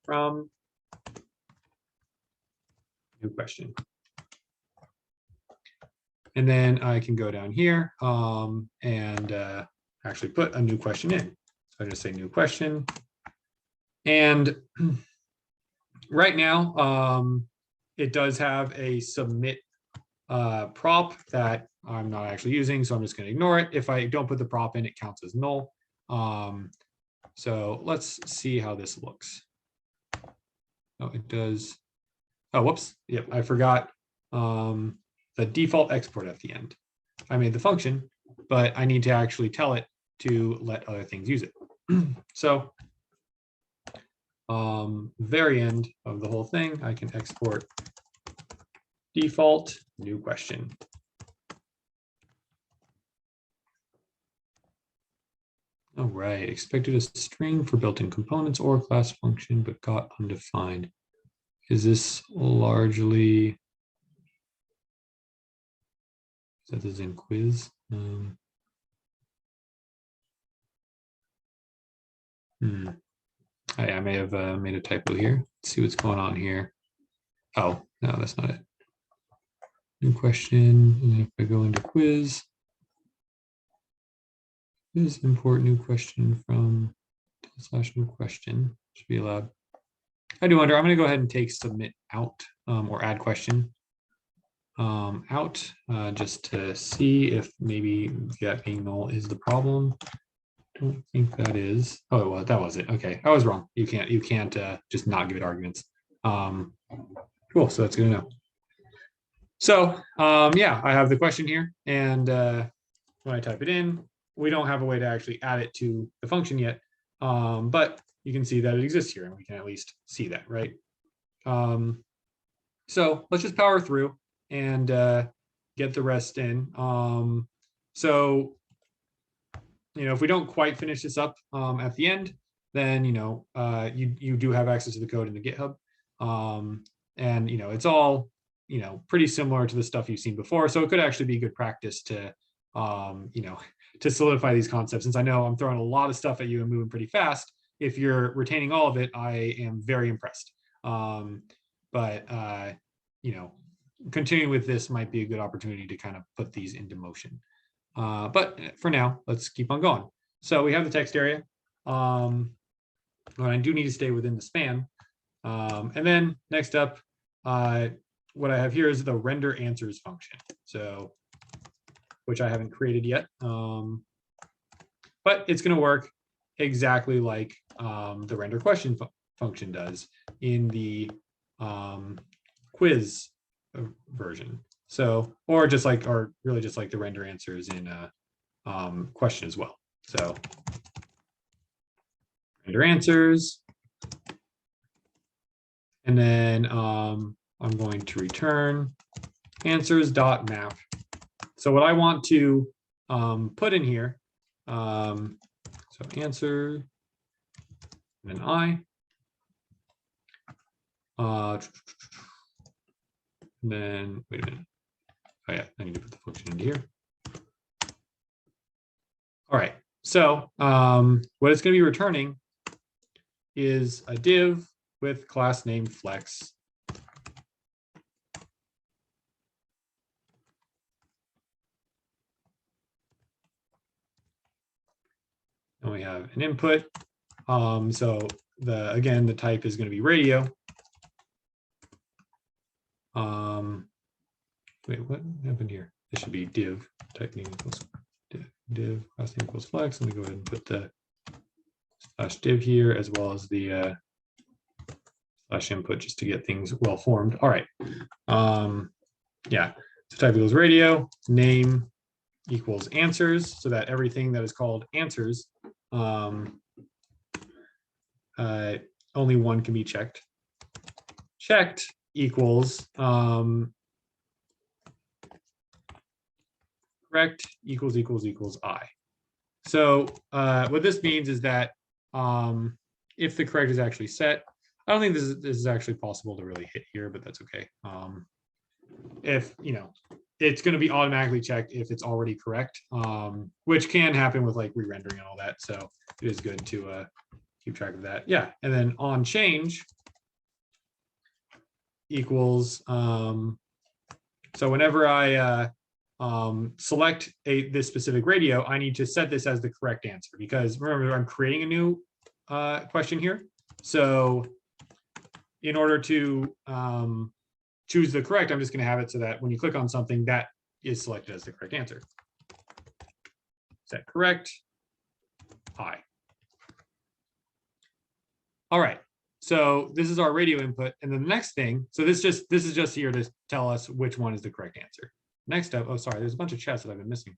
from new question. And then I can go down here and actually put a new question in. So I just say new question. And right now, it does have a submit prop that I'm not actually using, so I'm just going to ignore it. If I don't put the prop in, it counts as null. So let's see how this looks. Oh, it does. Oh, whoops. Yep, I forgot the default export at the end. I made the function, but I need to actually tell it to let other things use it. So very end of the whole thing, I can export default new question. All right, expected a string for built-in components or class function, but got undefined. Is this largely, that is in quiz? I may have made a typo here. Let's see what's going on here. Oh, no, that's not it. New question, and if I go into quiz, is import new question from / new question should be allowed. I do wonder, I'm going to go ahead and take submit out or add question out just to see if maybe that being null is the problem. Don't think that is. Oh, well, that was it. Okay, I was wrong. You can't just not give it arguments. Cool. So that's good to know. So yeah, I have the question here, and when I type it in, we don't have a way to actually add it to the function yet, but you can see that it exists here, and we can at least see that, right? So let's just power through and get the rest in. So if we don't quite finish this up at the end, then you do have access to the code in the GitHub, and it's all pretty similar to the stuff you've seen before. So it could actually be good practice to to solidify these concepts. Since I know I'm throwing a lot of stuff at you and moving pretty fast, if you're retaining all of it, I am very impressed. But continuing with this might be a good opportunity to kind of put these into motion. But for now, let's keep on going. So we have the text area. I do need to stay within the span. And then next up, what I have here is the render answers function. So, which I haven't created yet, but it's going to work exactly like the render question function does in the quiz version. So, or really just like the render answers in question as well. So render answers, and then I'm going to return answers.map. So what I want to put in here, so answer, and then and then wait a minute. Oh yeah, I need to put the function into here. All right, so what it's going to be returning is a div with class name flex. And we have an input. So again, the type is going to be radio. Wait, what happened here? This should be div type name equals div class name equals flex. Let me go ahead and put the /div here as well as the /input just to get things well formed. All right. Yeah. So type equals radio, name equals answers, so that everything that is called answers, only one can be checked. Checked equals correct equals I. So what this means is that if the correct is actually set, I don't think this is actually possible to really hit here, but that's okay. If it's going to be automatically checked if it's already correct, which can happen with like re-rendering and all that. So it is good to keep track of that. Yeah, and then on change equals so whenever I select this specific radio, I need to set this as the correct answer, because remember, I'm creating a new question here. So in order to choose the correct, I'm just going to have it so that when you click on something, that is selected as the correct answer. Set correct, I. All right. So this is our radio input, and then the next thing. So this is just here to tell us which one is the correct answer. Next up, oh sorry, there's a bunch of chats that I've been missing.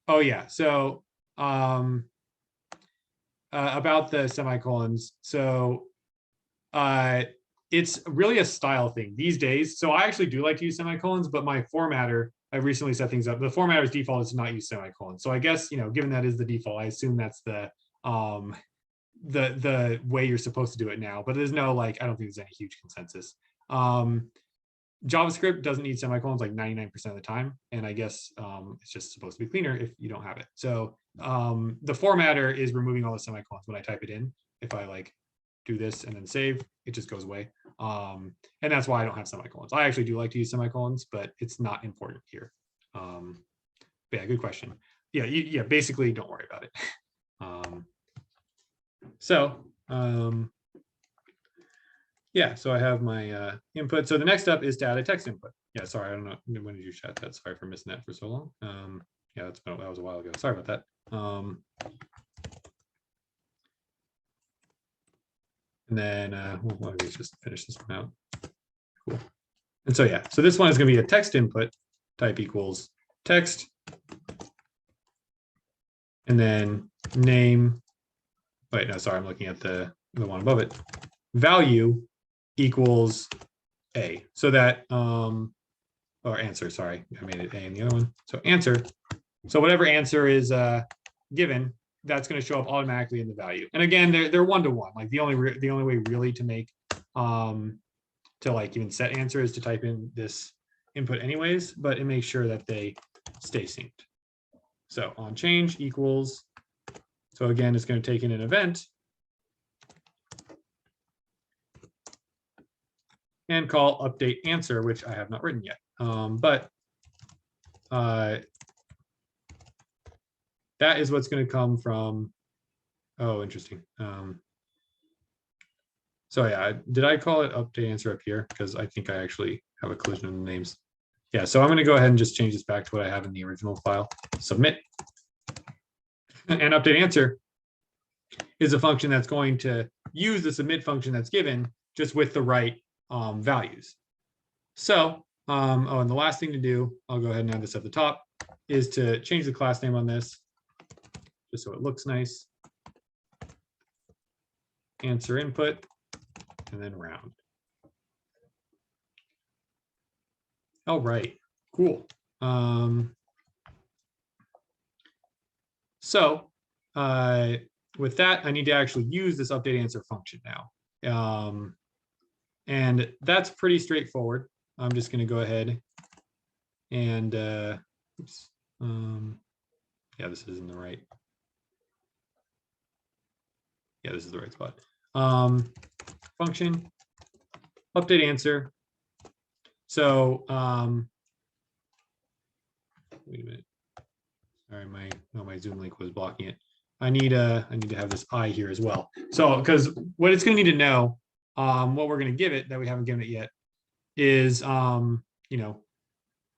Oh yeah, so about the semicolons. So it's really a style thing these days. So I actually do like to use semicolons, but my formatter, I recently set things up. The formatter's default is to not use semicolons. So I guess, given that is the default, I assume that's the way you're supposed to do it now. But there's no I don't think there's any huge consensus. JavaScript doesn't need semicolons like 99% of the time, and I guess it's just supposed to be cleaner if you don't have it. So the formatter is removing all the semicolons when I type it in. If I do this and then save, it just goes away. And that's why I don't have semicolons. I actually do like to use semicolons, but it's not important here. But yeah, good question. Yeah, basically don't worry about it. Yeah, so I have my input. So the next step is to add a text input. Yeah, sorry, I don't know. When did you chat that? Sorry for missing that for so long. Yeah, that was a while ago. Sorry about that. And then well, let's just finish this one out. Cool. And so yeah, so this one is going to be a text input, type equals text, and then name. Wait, no, sorry, I'm looking at the one above it. Value equals A, so that or answer, sorry, I made it A in the other one. So answer So whatever answer is given, that's going to show up automatically in the value. And again, they're one-to-one. Like the only way really to make to like even set answer is to type in this input anyways, but it makes sure that they stay synced. So on change equals, so again, it's going to take in an event and call update answer, which I have not written yet. But that is what's going to come from, oh, interesting. So yeah, did I call it update answer up here? Because I think I actually have a collision of the names. Yeah, so I'm going to go ahead and just change this back to what I have in the original file. Submit. And update answer is a function that's going to use the submit function that's given just with the right values. So, oh, and the last thing to do, I'll go ahead and add this at the top, is to change the class name on this, just so it looks nice. Answer input, and then round. All right, cool. So with that, I need to actually use this update answer function now. And that's pretty straightforward. I'm just going to go ahead and, oops, yeah, this isn't the right. Yeah, this is the right spot. Function, update answer. So, wait a minute. Sorry, my Zoom link was blocking it. I need to have this I here as well. So, because what it's going to need to know, what we're going to give it that we haven't given it yet, is you know,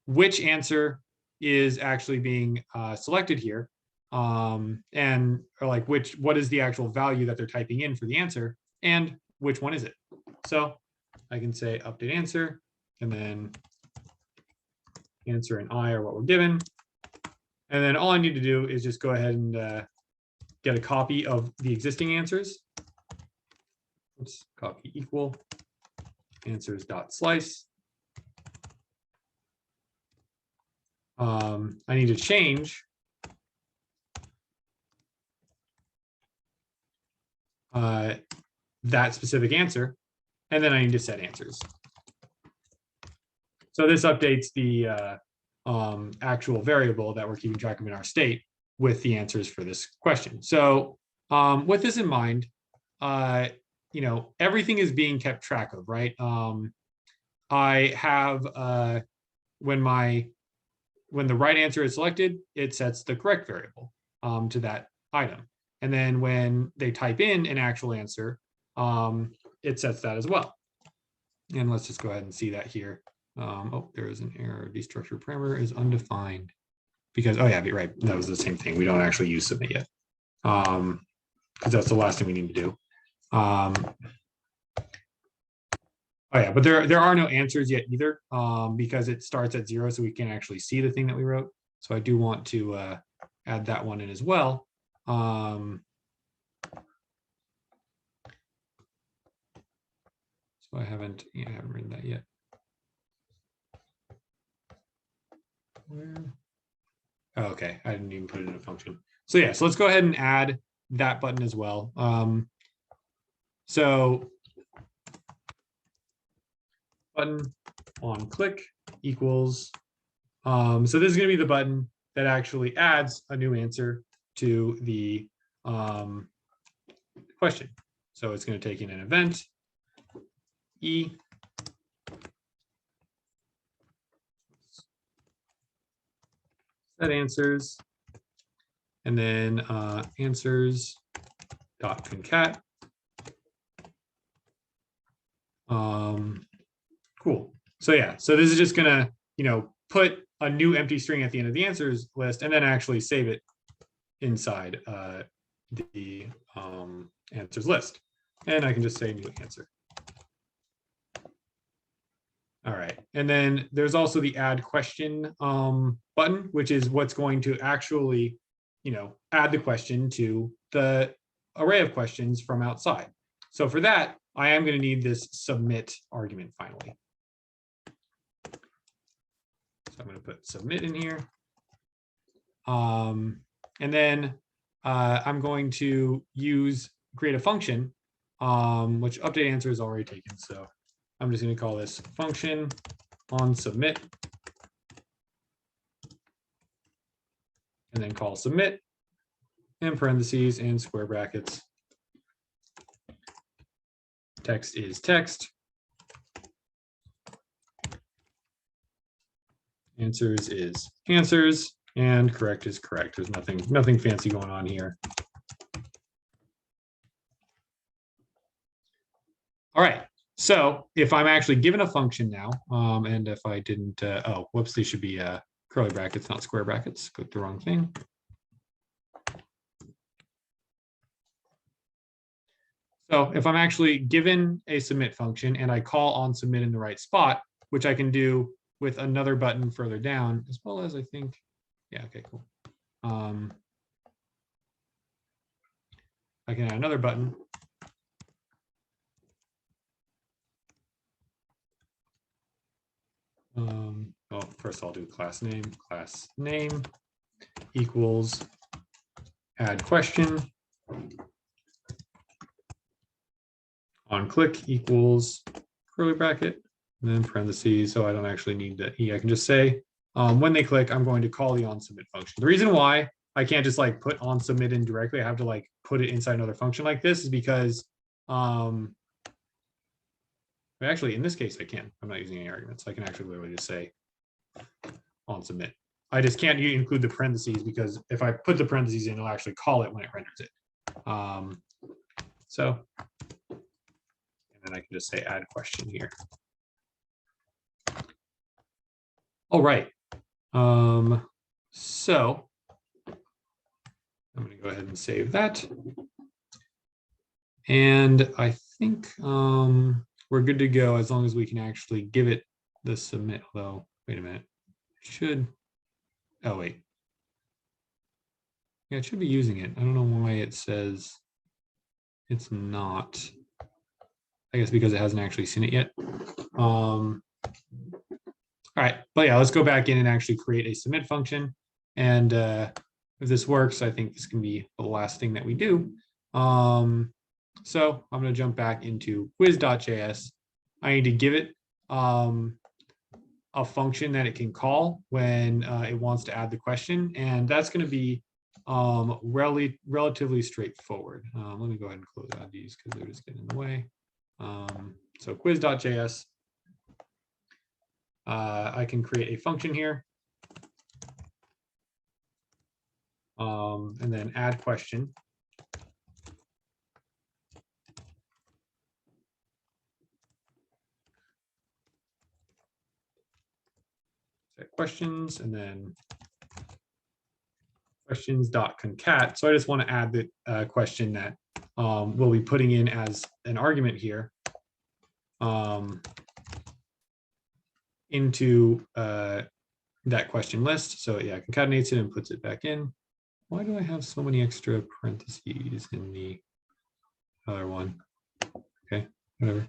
which answer is actually being selected here, and or like what is the actual value that they're typing in for the answer, and which one is it. So I can say update answer, and then answer and I are what we're given. And then all I need to do is just go ahead and get a copy of the existing answers. Oops, copy equal answers dot slice. I need to change that specific answer, and then I need to set answers. So this updates the actual variable that we're keeping track of in our state with the answers for this question. So with this in mind, you know, everything is being kept track of, right? I have when the right answer is selected, it sets the correct variable to that item. And then when they type in an actual answer, it sets that as well. And let's just go ahead and see that here. Oh, there is an error. Destructured parameter is undefined because, oh yeah, right. That was the same thing. We don't actually use submit yet because that's the last thing we need to do. Oh yeah, but there are no answers yet either because it starts at 0, so we can actually see the thing that we wrote. So I do want to add that one in as well. So I haven't written that yet. Oh, okay, I didn't even put it in a function. So yeah, so let's go ahead and add that button as well. So button on click equals, so this is going to be the button that actually adds a new answer to the question. So it's going to take in an event, E, set answers, and then answers dot concat. Cool. So yeah, so this is just gonna, you know, put a new empty string at the end of the answers list and then actually save it inside the answers list. And I can just say new answer. All right, and then there's also the add question button, which is what's going to actually, you know, add the question to the array of questions from outside. So for that, I am going to need this submit argument finally. So I'm going to put submit in here. And then I'm going to create a function, which update answer is already taken. So I'm just going to call this function on submit. And then call submit in parentheses and square brackets. Text is text. Answers is answers, and correct is correct. There's nothing fancy going on here. All right. So if I'm actually given a function now, and if I didn't, oh, whoops, they should be curly brackets, not square brackets. Clicked the wrong thing. So if I'm actually given a submit function and I call on submit in the right spot, which I can do with another button further down, as well as I think, yeah, okay, cool. I can add another button. Well, first I'll do class name equals add question on click equals curly bracket and then parentheses. So I don't actually need the E. I can just say when they click, I'm going to call the on submit function. The reason why I can't just like put on submit in directly, I have to like put it inside another function like this is because actually in this case I can. I'm not using any arguments. I can actually literally just say on submit. I just can't include the parentheses because if I put the parentheses in, it'll actually call it when it renders it. So, and then I can just say add question here. All right. So I'm going to go ahead and save that. And I think we're good to go as long as we can actually give it the submit. Although, wait a minute, it should. Oh, wait. Yeah, it should be using it. I don't know why it says it's not. I guess because it hasn't actually seen it yet. All right, but yeah, let's go back in and actually create a submit function. And if this works, I think this can be the last thing that we do. So I'm going to jump back into quiz.js. I need to give it a function that it can call when it wants to add the question. And that's going to be relatively straightforward. Let me go ahead and close out these because they're just getting in the way. So quiz.js, I can create a function here. And then add question. Set questions and then questions.concat. So I just want to add the question that we'll be putting in as an argument here into that question list. So yeah, concatenates it and puts it back in. Why do I have so many extra parentheses in the other one? Okay, whatever.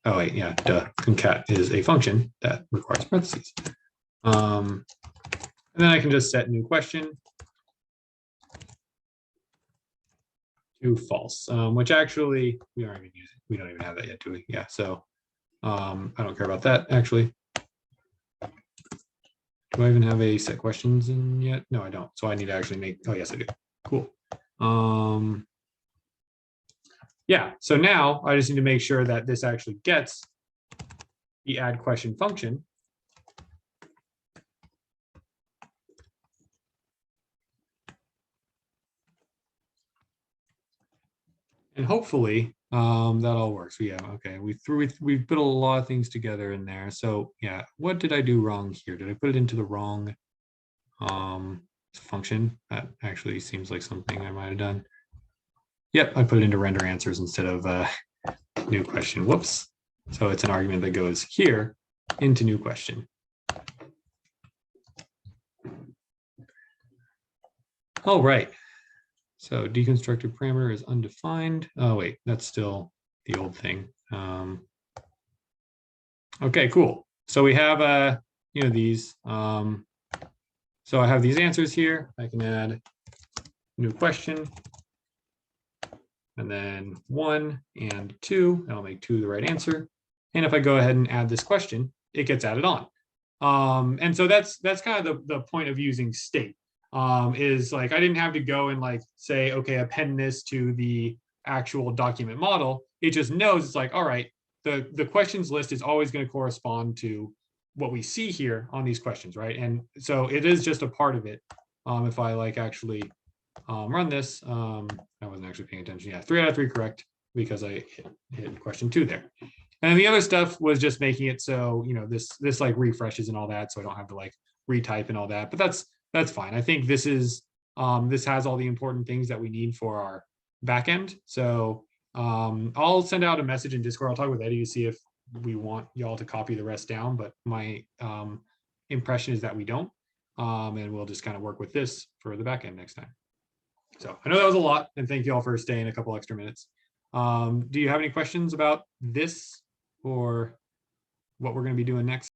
Oh wait, yeah, duh. Concat is a function that requires parentheses. And then I can just set new question to false, which actually we aren't even using. We don't even have that yet, do we? Yeah, so I don't care about that actually. Do I even have a set questions in yet? No, I don't. So I need to actually make, oh yes, I do. Cool. Yeah, so now I just need to make sure that this actually gets the add question function. And hopefully that all works. Yeah, okay. We've put a lot of things together in there. So yeah, what did I do wrong here? Did I put it into the wrong function? That actually seems like something I might have done. Yep, I put it into render answers instead of new question. Whoops. So it's an argument that goes here into new question. All right. So deconstructed parameter is undefined. Oh, wait, that's still the old thing. Okay, cool. So we have, these. So I have these answers here. I can add new question. And then 1 and 2, I'll make 2 the right answer. And if I go ahead and add this question, it gets added on. And so that's kind of the point of using state, is like I didn't have to go and like say, okay, append this to the actual document model. It just knows it's like, all right, the questions list is always going to correspond to what we see here on these questions, right? And so it is just a part of it. If I like actually run this, I wasn't actually paying attention. Yeah, 3 out of 3 correct, because I hit question 2 there. And the other stuff was just making it so, you know, this like refreshes and all that, so I don't have to like retype and all that. But that's fine. I think this is this has all the important things that we need for our backend. So I'll send out a message in Discord. I'll talk with Eddie to see if we want y'all to copy the rest down, but my impression is that we don't. And we'll just kind of work with this for the backend next time. So I know that was a lot, and thank you all for staying a couple extra minutes. Do you have any questions about this or what we're going to be doing next?